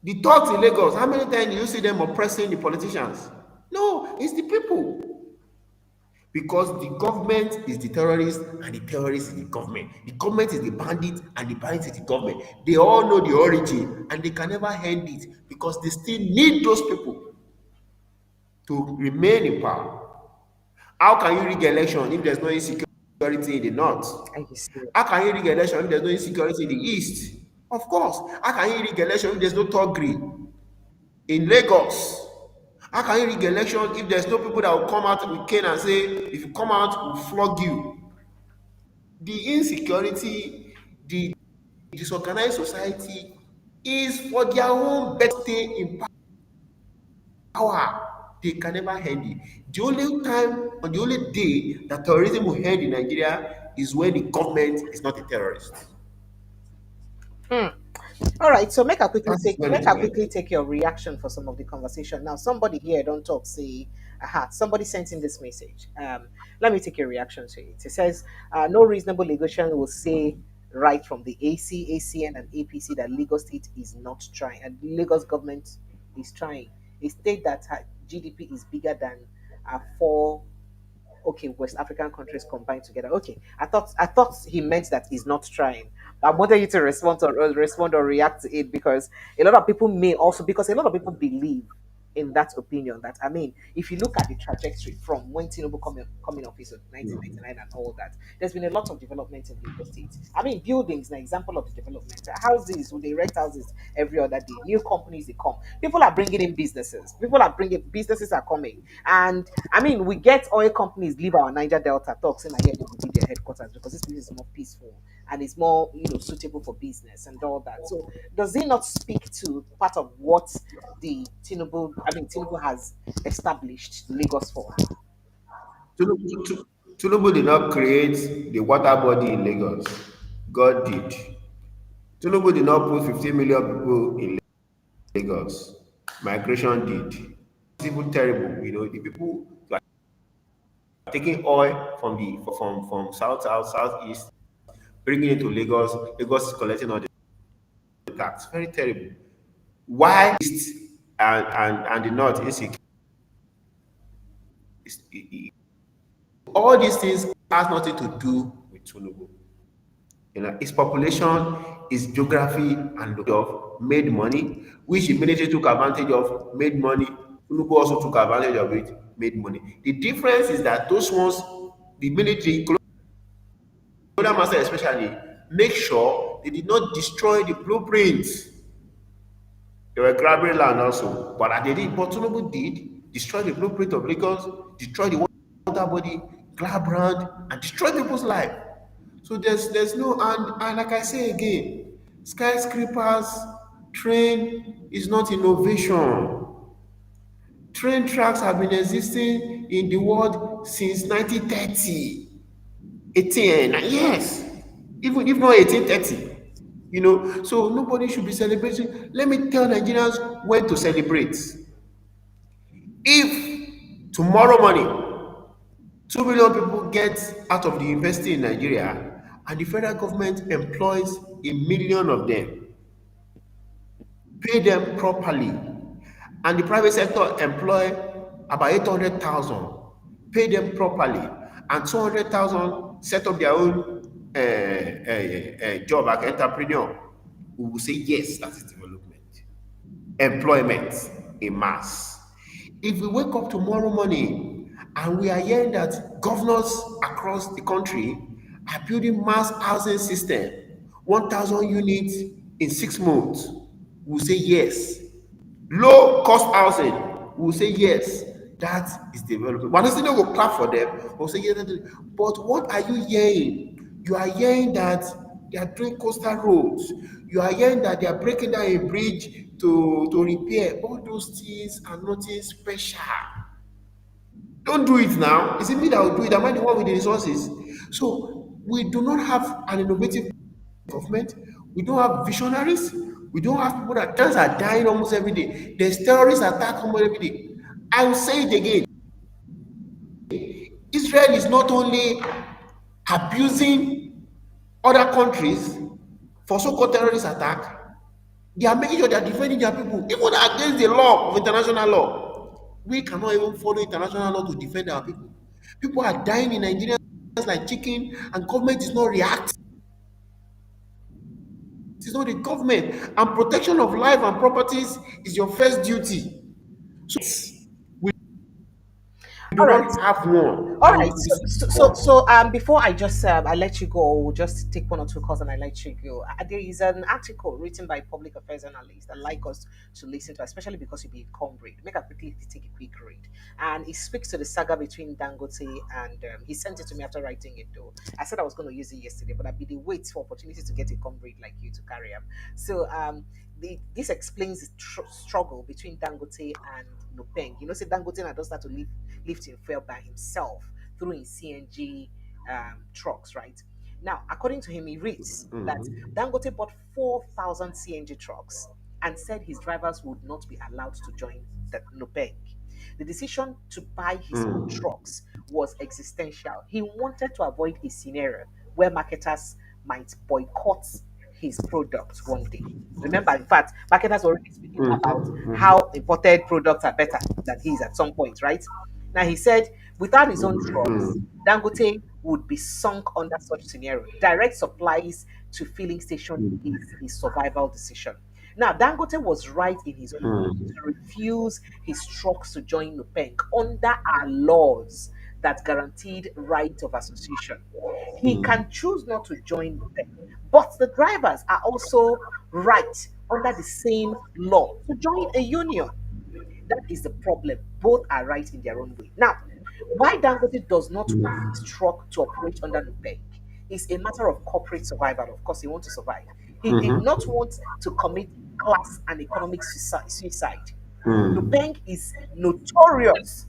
The thugs in Lagos, how many times do you see them oppressing the politicians? No, it's the people. Because the government is the terrorist and the terrorist is the government. The government is the bandit and the bandit is the government. They all know the origin and they can never end it because they still need those people to remain in power. How can you rig election if there's no insecurity in the north? Are you serious? How can you rig election if there's no insecurity in the east? Of course. How can you rig election if there's no thuggery in Lagos? How can you rig election if there's no people that will come out with cane and say, if you come out, we'll flog you? The insecurity, the disorganized society is for their own better stay in power. They can never end it. The only time or the only day that terrorism will end in Nigeria is when the government is not a terrorist. Hmm. All right, so That is when make it I will end. quickly take your reaction for some of the conversation. Now, somebody here don't talk, say, aha, somebody sent in this message. Let me take your reaction to it. It says, no reasonable Lagosian will say right from the AC, ACN, and APC that Lagos State is not trying, and Lagos government is trying. A state that GDP is bigger than four okay, West African countries combined together. Okay, I thought he meant that he's not trying. I wanted you to respond or react to it because a lot of people may also because a lot of people believe in that opinion that I mean, if you look at the trajectory from when Tinubu coming office in 1999 and all that, there's been a lot of development in Lagos State. I mean, buildings, an example of the development. Houses, they erect houses every other day. New companies they come. People are bringing in businesses. Businesses are coming, and I mean, we get oil companies leave our Niger Delta talks and I hear they will be their headquarters because this place is more peaceful and it's more, suitable for business and all that. So does it not speak to part of what Tinubu has established Lagos for? Tinubu did not create the water body in Lagos. God did. Tinubu did not put 15 million people in Lagos. Migration did. It's even terrible. The people who are taking oil from south, south, southeast, bringing it to Lagos. Lagos is collecting all the tax. Very terrible. Why east and the north insecure? All these things has nothing to do with Tinubu. Its population, its geography, and of made money, which the military took advantage of, made money. Tinubu also took advantage of it, made money. The difference is that those ones, the military, colonial master especially, make sure they did not destroy the blueprints. They were grabbing land also, but they did. But Tinubu did destroy the blueprint of Lagos, destroy the water body, grab land, and destroy people's life. So there's no and like I say again, skyscrapers, train is not innovation. Train tracks have been existing in the world since 1930. 18, yes, even if not 1830. So nobody should be celebrating. Let me tell Nigerians when to celebrate. If tomorrow morning 2 million people get out of the university in Nigeria and the federal government employs 1 million of them, pay them properly, and the private sector employ about 800,000, pay them properly, and 200,000 set up their own job like entrepreneur, we will say yes, that is development. Employment in mass. If we wake up tomorrow morning and we are hearing that governors across the country are building mass housing system, 1,000 units in 6 months, we'll say yes. Low cost housing, we'll say yes. That is development. But still not go clap for them or say, yeah, but what are you hearing? You are hearing that they are doing coastal roads. You are hearing that they are breaking down a bridge to repair. All those things are nothing special. Don't do it now. Is it me that will do it? Am I the one with the resources? So we do not have an innovative government. We don't have visionaries. We don't have people that terrorists are dying almost every day. There's terrorist attack almost every day. I will say it again. Israel is not only abusing other countries for so-called terrorist attack, they are making sure they are defending their people, even against the law of international law. We cannot even follow international law to defend our people. People are dying in Nigeria like chicken, and government is not reacting. It is not the government. And protection of life and properties is your first duty. So we do All right. not have one. All right. And So, this so, is so, one. so before I let you go, we'll just take one or two calls and I let you go. There is an article written by public affairs analyst I'd like us to listen to, especially because you'll be a comrade. Make a quickly take a quick read, and it speaks to the saga between Dangote and he sent it to me after writing it. Though I said I was going to use it yesterday, but I've been wait for opportunity to get a comrade like you to carry him. So this explains the struggle between Dangote and Nupeng. You know, say Dangote now does start to lift him fuel by himself through his CNG trucks, right? Now, according to him, he reads that Dangote bought 4,000 CNG trucks and said his drivers would not be allowed to join the Nupeng. The decision to buy his own trucks was existential. He wanted to avoid a scenario where marketers might boycott his products one day. Remember, in fact, marketers were already speaking about how imported products are better than his at some point, right? Now, he said without his own trucks, Dangote would be sunk under such scenario. Direct supplies to filling station is his survival decision. Now, Dangote was right in his own way to refuse his trucks to join NUPENG under our laws that guaranteed right of association. He can choose not to join NUPENG, but the drivers are also right under the same law to join a union. That is the problem. Both are right in their own way. Now, why Dangote does not want his truck to operate under NUPEG is a matter of corporate survival. Of course, he wants to survive. He did not want to commit class and economic suicide. NUPENG is notorious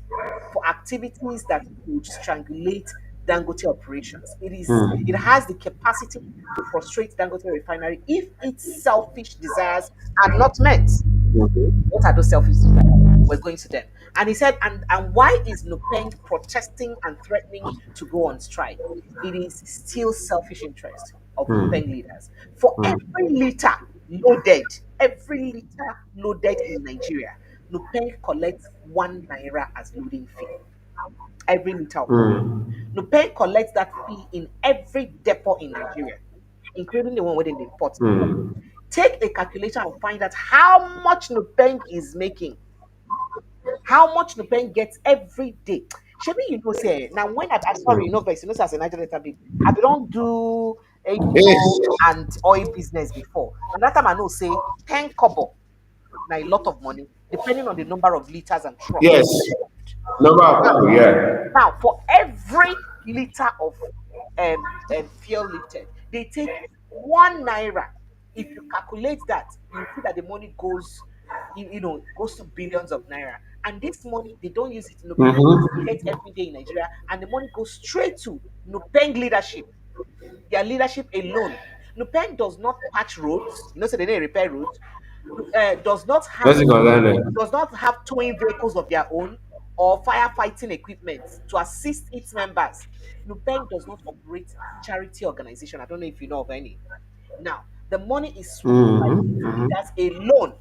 for activities that could strangulate Dangote operations. It has the capacity to frustrate Dangote refinery if its selfish desires are not met. What are those selfish desires? We're going to them. And he said, and why is Nupeng protesting and threatening to go on strike? It is still selfish interest of Nupeng leaders. For every liter loaded in Nigeria, Nupeng collects 1 naira as loading fee. Every liter of oil. Nupeng collects that fee in every depot in Nigeria, including the one where they import the oil. Take a calculator and find out how much Nupeng is making, how much Nupeng gets every day. Shebi, you know, say now when I sorry, you know, vex, you know, say as a Nigerian bit, I don't do Yes. and oil business before. And that time I know say 10 kobo, now a lot of money, depending on the number of liters and trucks Yes. involved. Number of people, yeah. Now, for every liter of fuel lifted, they take 1 naira. If you calculate that, you see that the money goes, goes to billions of naira. And this money, they don't use it in Nupeng circulate every day in Nigeria, and the money goes straight to Nupeng leadership, their leadership alone. Nupeng does not patch roads. You know, so they didn't repair roads. Does not have That's the concern. towing vehicles of their own or firefighting equipment to assist its members. Nupeng does not operate charity organization. I don't know if you know of any. Now, the money is swept by its leaders alone.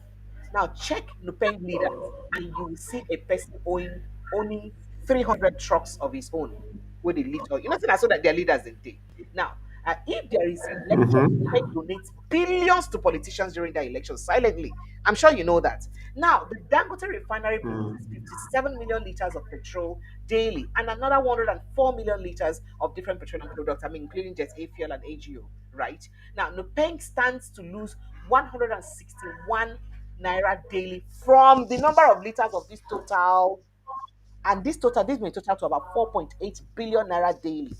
Now, check Nupeng leaders, and you will see a person owning 300 trucks of his own where they lift. You know, I saw that their leaders in day. Now, if there is election, Nupeng donates billions to politicians during their elections silently. I'm sure you know that. Now, the Dangote refinery produces 57 million liters of petrol daily and another 104 million liters of different petroleum products, I mean, including jet A fuel and AGO, right? Now, Nupeng stands to lose 161 naira daily from the number of liters of this total. And this may total to about 4.8 billion naira daily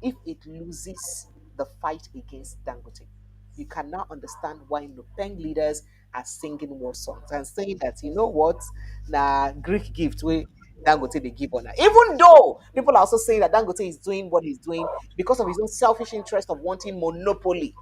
if it loses the fight against Dangote. You can now understand why Nupeng leaders are singing war songs and saying that, you know what, na Greek gift way Dangote they give on her. Even though people are also saying that Dangote is doing what he's doing because of his own selfish interest of wanting monopoly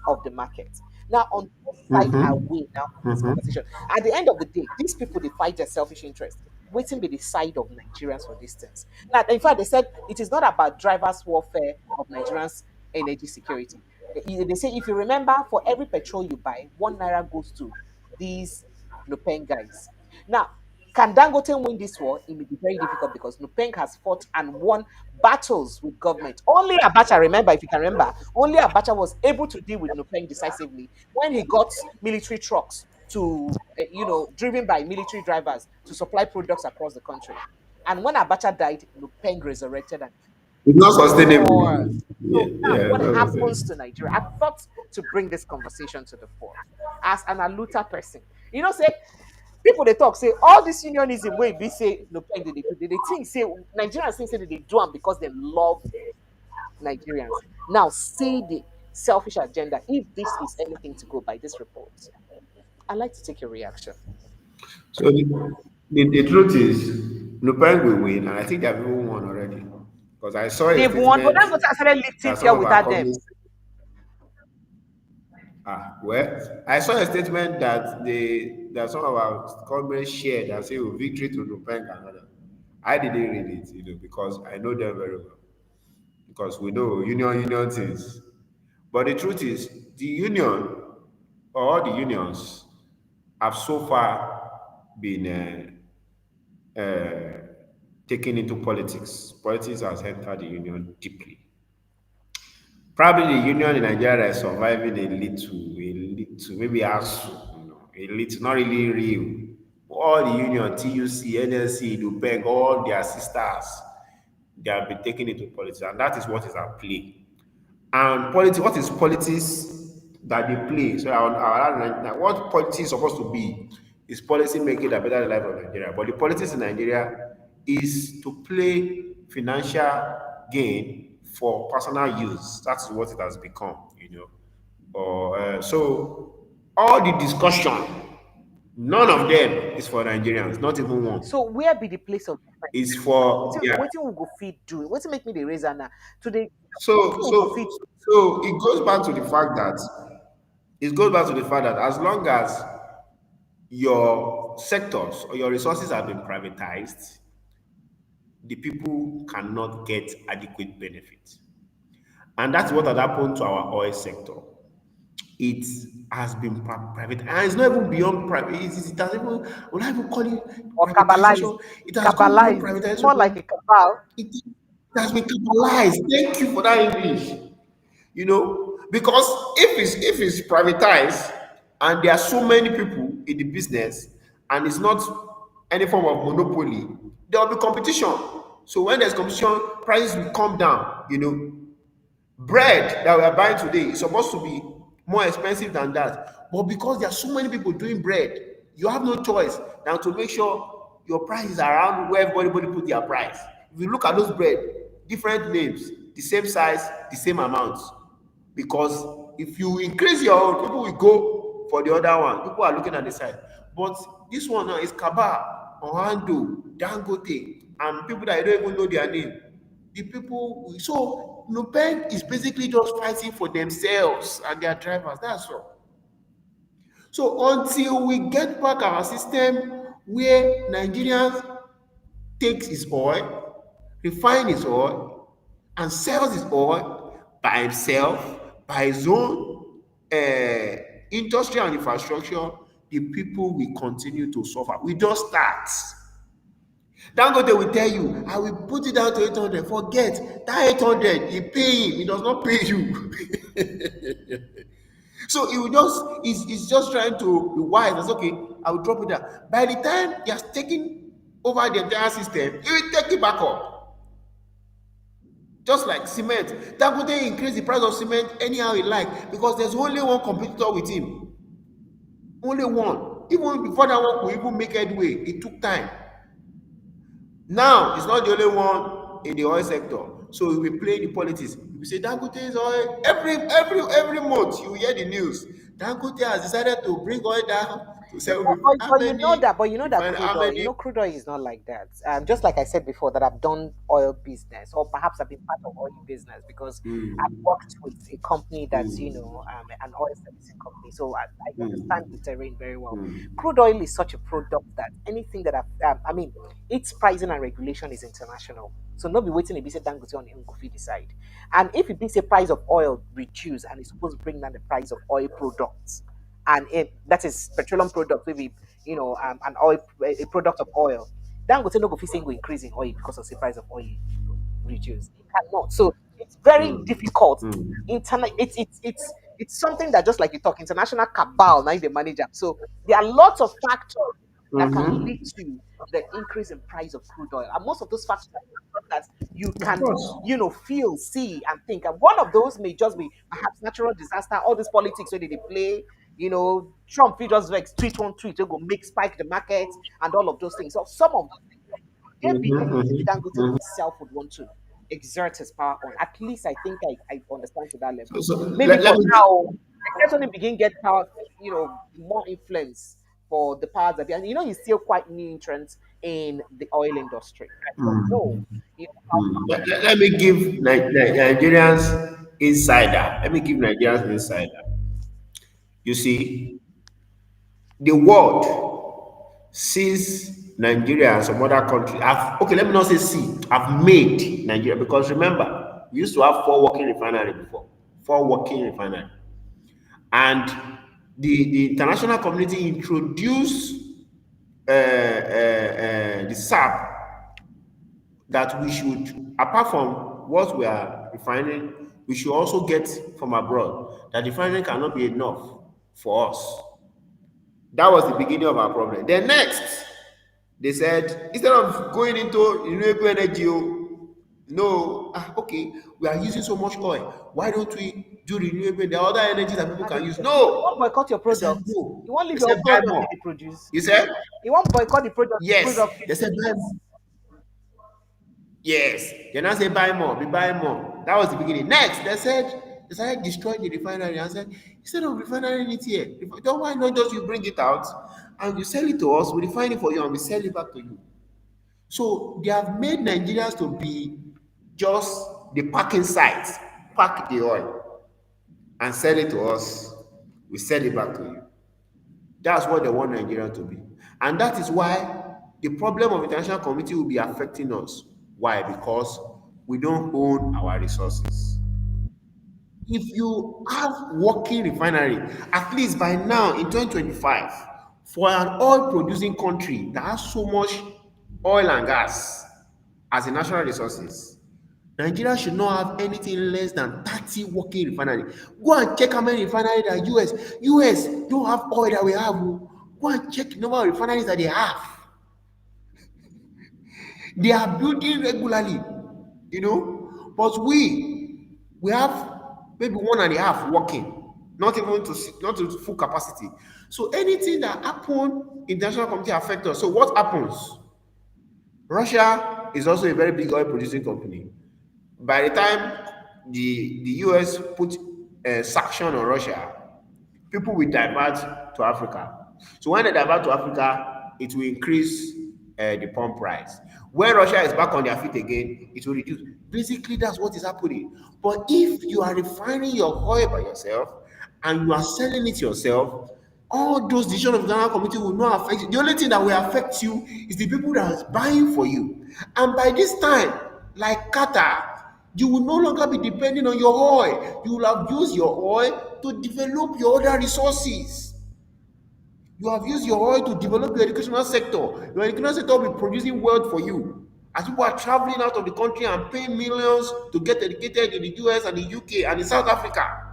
of the market. Now, on both sides are we now for this conversation. At the end of the day, these people they fight their selfish interest. Waiting be the side of Nigerians for distance. Now, in fact, they said it is not about drivers' warfare of Nigerians' energy security. They say if you remember, for every petrol you buy, 1 naira goes to these Nupeng guys. Now, can Dangote win this war? It may be very difficult because Nupeng has fought and won battles with government. Only Abacha, remember, if you can remember, only Abacha was able to deal with Nupeng decisively when he got military trucks to, driven by military drivers to supply products across the country. And when Abacha died, Nupeng resurrected and It's not sustainable. wars. Yeah, So now, yeah, it's what not happens sustainable. to Nigeria? I thought to bring this conversation to the fore as an Aluta person. Say people they talk say all this unionism wey be say no pen they do they think say Nigerians think say they do them because they love Nigerians. Now see the selfish agenda. If this is anything to go by this report, I'd like to take your reaction. So the truth is, Nupeng will win, and I think they have even won already. Because I saw a They've won, but statement Dangote started lifting that some here of our without them. communists. I saw a statement that some of our comrades shared and say, "Oh, victory to Nupeng and other." I didn't read it, because I know them very well. Because we know union things. But the truth is, the union or all the unions have so far been taken into politics. Politics has entered the union deeply. Probably the union in Nigeria is surviving maybe as a little, not really real. All the union, TUC, NLC, NUPEG, all their sisters, they have been taken into politics, and that is what is at play. And politics, what is politics that they play? So what politics is supposed to be is policy making that better the life of Nigeria. But the politics in Nigeria is to play financial gain for personal use. That's what it has become. So all the discussion, none of them is for Nigerians, not even one. So where be the place of difference? It's for Waiting, yeah. waiting will go feed do. Waiting make me the razor now. Today, waiting So will go feed. so so it goes back to the fact that as long as your sectors or your resources have been privatized, the people cannot get adequate benefit. And that's what had happened to our oil sector. It has been private, and it's not even beyond private. It has even, would I even call it Or cabalized. privatization? It has gone beyond Cabalized. It's more like privatization. a cabal. It has been capitalized. Thank you for that English. Because if it's privatized and there are so many people in the business and it's not any form of monopoly, there will be competition. So when there's competition, prices will come down. Bread that we are buying today is supposed to be more expensive than that, but because there are so many people doing bread, you have no choice than to make sure your price is around where everybody put their price. If you look at those bread, different names, the same size, the same amount. Because if you increase your own, people will go for the other one. People are looking at the side. But this one now is Kaba, Ohando, Dangote, and people that you don't even know their name. The people, so Nupeng is basically just fighting for themselves and their drivers. That's all. So until we get back our system where Nigerians takes his oil, refine his oil, and sells his oil by himself, by his own industry and infrastructure, the people will continue to suffer. We just start. Dangote will tell you, I will put it down to 800. Forget that 800, he pay him, he does not pay you. So he will he's just trying to be wise. It's okay, I will drop it down. By the time he has taken over the entire system, he will take it back up. Just like cement. Dangote increase the price of cement anyhow he like because there's only one competitor with him. Only one. Even before that one could even make headway, it took time. Now it's not the only one in the oil sector. So we play the politics. We say Dangote's oil every month you hear the news. Dangote has decided to bring oil down to No, 750. How many but you know that refine crude how oil, many crude oil is not like that. Just like I said before, that I've done oil business, or perhaps I've been part of oil business because I've mm, worked with a company that's, mm, an oil servicing company. So I understand the mm, terrain very well. mm, Crude oil is such a product that anything that its pricing and regulation is international. So not be waiting a bit Dangote on Ngofi decide. And if it be say price of oil reduce and it's supposed to bring down the price of oil products, and that is petroleum product, maybe an oil, a product of oil. Dangote no go fit say go increase in oil because of the price of oil reduce. It cannot. So it's very mm, difficult. mm, It's something that, just like you talk, international cabal now the manager. So there are lots of factors that can mm-hmm. lead to the increase in price of crude oil. And most of those factors are factors that you Of can, course. feel, see, and think. And one of those may just be perhaps natural disaster, all this politics where they play. Trump will just vex tweet one tweet, they go make spike the market and all of those things. So some of those things maybe Mm-hmm, anything mm-hmm, Dangote mm-hmm. himself would want to exert his power on. At least I think I understand to that level. So Maybe let for me now, let's only begin get power, more influence for the powers that be. And he's still quite new entrant in the oil industry. I don't know, how let me give Nigerians insider. Let me give Nigerians insider. You see, the world sees Nigeria and some other countries. Okay, let me not say see. I've made Nigeria because remember, we used to have four working refinery before. Four working refinery. And the international community introduced the SAP that we should, apart from what we are refining, we should also get from abroad. That refining cannot be enough for us. That was the beginning of our problem. Then next, they said instead of going into renewable energy, no, okay, we are using so much oil. Why don't we do renewable? There are other energies that people can use. you won't No, boycott your they said product. no. You won't leave They your said own buy product more. that they produce. You said You won't boycott the yes. product you They said buy more. Yes. They now say buy more, be buying more. That was the beginning. Next, they started destroying the refinery and said, instead of refining it here, don't why not just you bring it out and you sell it to us, we refine it for you and we sell it back to you. So they have made Nigerians to be just the packing sites, pack the oil and sell it to us. We sell it back to you. That's what they want Nigeria to be. And that is why the problem of international community will be affecting us. Why? Because we don't own our resources. If you have working refinery, at least by now in 2025, for an oil producing country that has so much oil and gas as a natural resources, Nigeria should not have anything less than 30 working refinery. Go and check how many refinery that US don't have oil that we have. Oh. Go and check the number of refineries that they have. They are building regularly, but we have maybe one and a half working, not even not to full capacity. So anything that happen, international community affect us. So what happens? Russia is also a very big oil producing company. By the time the US put a sanction on Russia, people will divert to Africa. So when they divert to Africa, it will increase the pump price. When Russia is back on their feet again, it will reduce. Basically, that's what is happening. But if you are refining your oil by yourself and you are selling it yourself, all those decisions of the Ghana community will not affect you. The only thing that will affect you is the people that is buying for you. And by this time, like Qatar, you will no longer be depending on your oil. You will have used your oil to develop your other resources. You have used your oil to develop your educational sector. Your educational sector will be producing wealth for you. As people are traveling out of the country and paying millions to get educated in the US and the UK and in South Africa.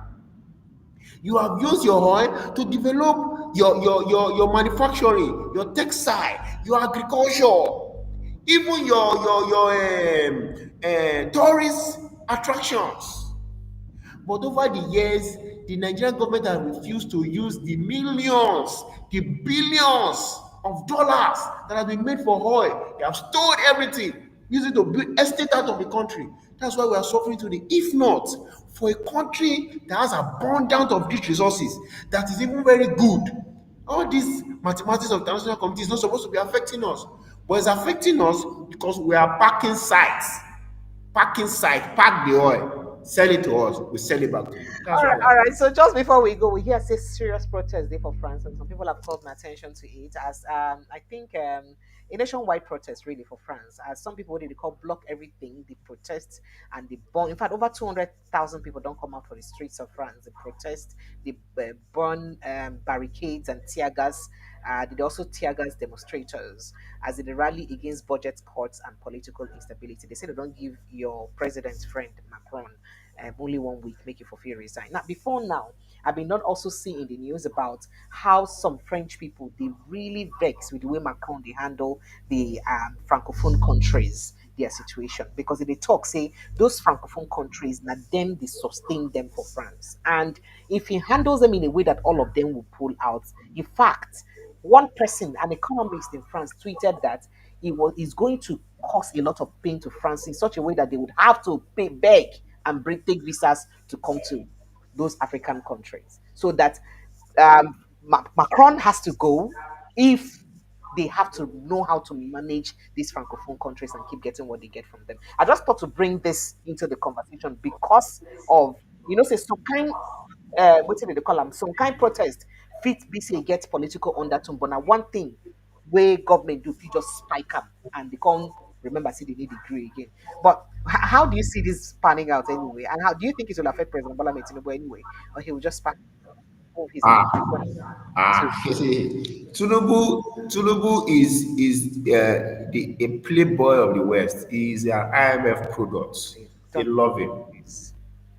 You have used your oil to develop your manufacturing, your textile, your agriculture, even your tourist attractions. But over the years, the Nigerian government has refused to use the millions, the billions of dollars that has been made for oil. They have stored everything, using to build estate out of the country. That's why we are suffering today. If not for a country that has abundance of these resources, that is even very good, all these mathematics of the international community is not supposed to be affecting us. But it's affecting us because we are packing site, pack the oil, sell it to us, we sell it back to you. That's All why right, we all are. right. So just before we go, we hear say serious protest day for France, and some people have called my attention to it as I think a nationwide protest really for France. As some people what they call block everything, they protest and they burn. In fact, over 200,000 people don't come out for the streets of France. They protest, they burn barricades and tear gas. They also tear gas demonstrators as they rally against budget cuts and political instability. They say they don't give your president's friend Macron only 1 week, make you fulfill resign. Now, before now, I've been not also seeing in the news about how some French people they really vex with the way Macron they handle the francophone countries their situation because if they talk say those francophone countries now them they sustain them for France and if he handles them in a way that all of them will pull out in fact one person an economist in France tweeted that is going to cause a lot of pain to France in such a way that they would have to pay beg and bring take visas to come to those African countries. So that Macron has to go if they have to know how to manage these francophone countries and keep getting what they get from them. I just thought to bring this into the conversation because of say some kind what did they call them? Some kind protest fit be say get political undertone, but now one thing where government do fit just spike up and they can't remember see they need degree again. But how do you see this panning out anyway? And how do you think it will affect President Bola Ahmed Tinubu anyway? Or he will just pack all of his Ah, administration to you see, Tunubu is a playboy of the West. He is an IMF product. They don't love him. this?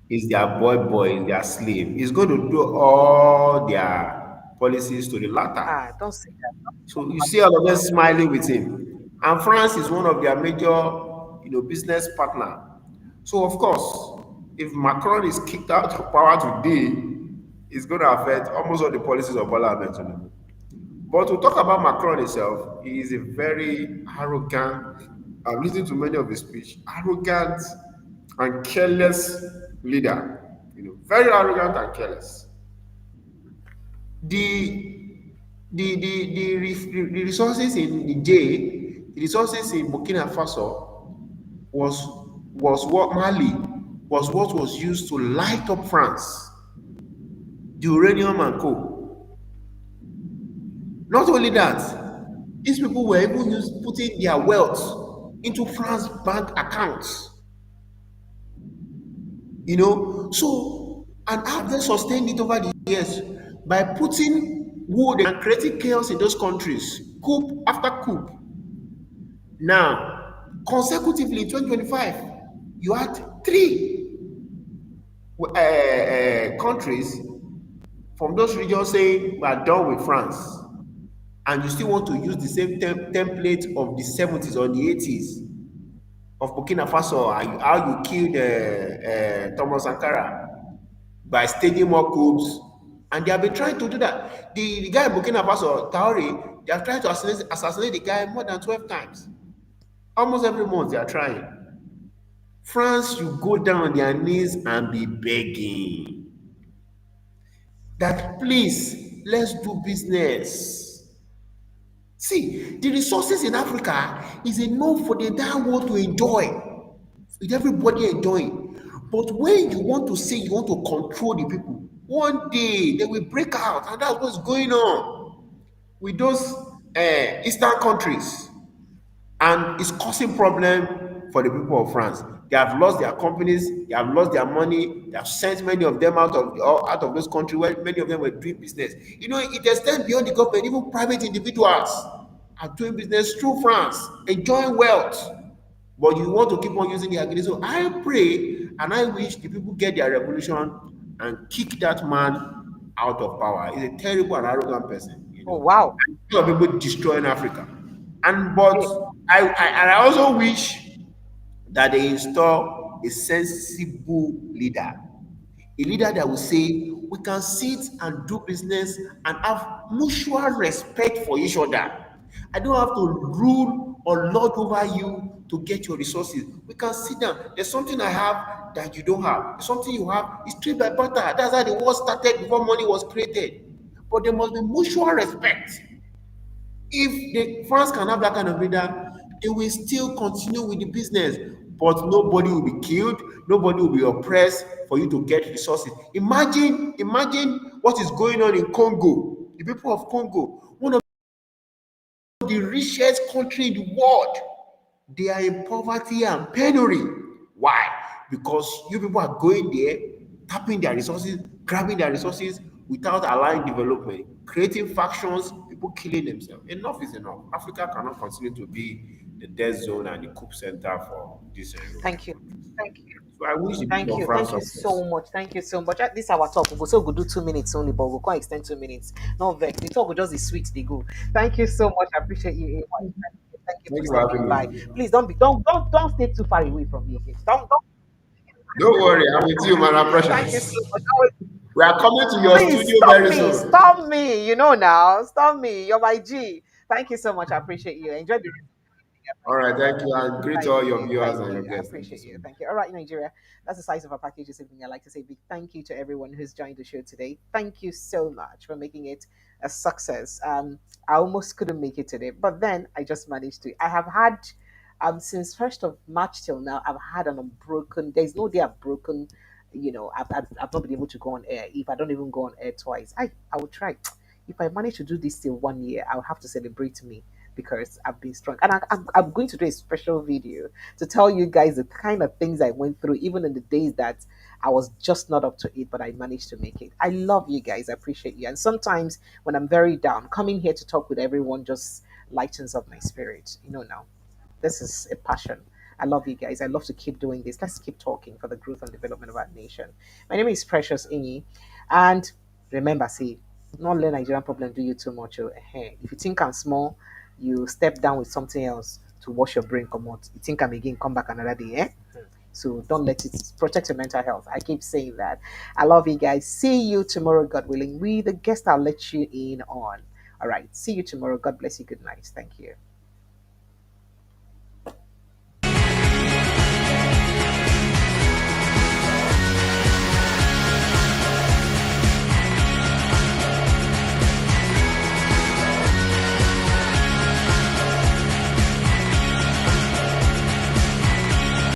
He's their boy, their slave. He's going to do all their policies to the latter. Don't say that. So you see all of them smiling with him. And France is one of their major, business partner. So of course, if Macron is kicked out of power today, it's going to affect almost all the policies of Bola Ahmed Tinubu. But to talk about Macron himself, he is a very arrogant. I've listened to many of his speech. Arrogant and careless leader. Very arrogant and careless. The resources in Niger, the resources in Burkina Faso was was what Mali was what was used to light up France, the uranium and coal. Not only that, these people were even putting their wealth into France bank accounts. So and how they sustained it over the years by putting wood and creating chaos in those countries, coup after coup. Now, consecutively in 2025, you had three countries from those regions saying we are done with France, and you still want to use the same template of the 70s or the 80s of Burkina Faso, how you killed Thomas Sankara by staging more coups, and they have been trying to do that. The guy in Burkina Faso, Traore, they have tried to assassinate the guy more than 12 times. Almost every month they are trying. France, you go down on their knees and be begging that please, let's do business. See, the resources in Africa is enough for the entire world to enjoy, with everybody enjoying. But when you want to say you want to control the people, one day they will break out, and that's what's going on with those eastern countries, and it's causing problem for the people of France. They have lost their companies, they have lost their money, they have sent many of them out of those countries where many of them were doing business. It extends beyond the government. Even private individuals are doing business through France, enjoying wealth. But you want to keep on using the agreement. So I pray and I wish the people get their revolution and kick that man out of power. He's a terrible and arrogant person. Oh wow. A lot of people destroying Africa. And but Hey, I also wish that they install a sensible leader, a leader that will say we can sit and do business and have mutual respect for each other. I don't have to rule or lord over you to get your resources. We can sit down. There's something I have that you don't have. There's something you have. It's trade by barter. That's how the world started before money was created. But there must be mutual respect. If the France can have that kind of leader, they will still continue with the business, but nobody will be killed, nobody will be oppressed for you to get resources. Imagine what is going on in Congo. The people of Congo, one of the richest country in the world, they are in poverty and penury. Why? Because you people are going there, tapping their resources, grabbing their resources without allowing development, creating factions, people killing themselves. Enough is enough. Africa cannot continue to be the death zone and the coup center for these Thank European you. countries. So I wish the Thank people of you. France Thank you success. so much. Thank you so much. This our talk. We'll so go do 2 minutes only, but we'll can't extend 2 minutes. No vex. The talk will just be sweet, they go. Thank you so much. I appreciate you, AY. Thank you for Thank you for stopping having by. me. Please don't stay too far away from me again. Don't Don't worry, I'm with you, man. thank you so Precious. much. Always, We are coming to your please studio very soon. stop me. You know now. Stop me. You're my G. Thank you so much. I appreciate you. Enjoy the rest All right, thank you, and greet to Thank all your you. viewers Thank and your you. I guests. Thank you appreciate so you. much. Thank you. All right, Nigeria. That's the size of our package this evening. I'd like to say a big thank you to everyone who's joined the show today. Thank you so much for making it a success. I almost couldn't make it today, but then I just managed to. I have had since 1st of March till now, I've had an unbroken, there's no day I've broken, I've not been able to go on air. If I don't even go on air twice, I will try. If I manage to do this till 1 year, I'll have to celebrate me because I've been strong. And I'm going to do a special video to tell you guys the kind of things I went through, even in the days that I was just not up to it, but I managed to make it. I love you guys. I appreciate you. And sometimes when I'm very down, coming here to talk with everyone just lightens up my spirit. Now. This is a passion. I love you guys. I love to keep doing this. Let's keep talking for the growth and development of our nation. My name is Precious Inyi. And remember, see, not let Nigerian problem do you too much. Oh. If you think I'm small, you step down with something else to wash your brain come out. You think I'm again, come back another day. So don't let it protect your mental health. I keep saying that. I love you guys. See you tomorrow, God willing. We, the guest, I'll let you in on. All right. See you tomorrow. God bless you. Good night. Thank you.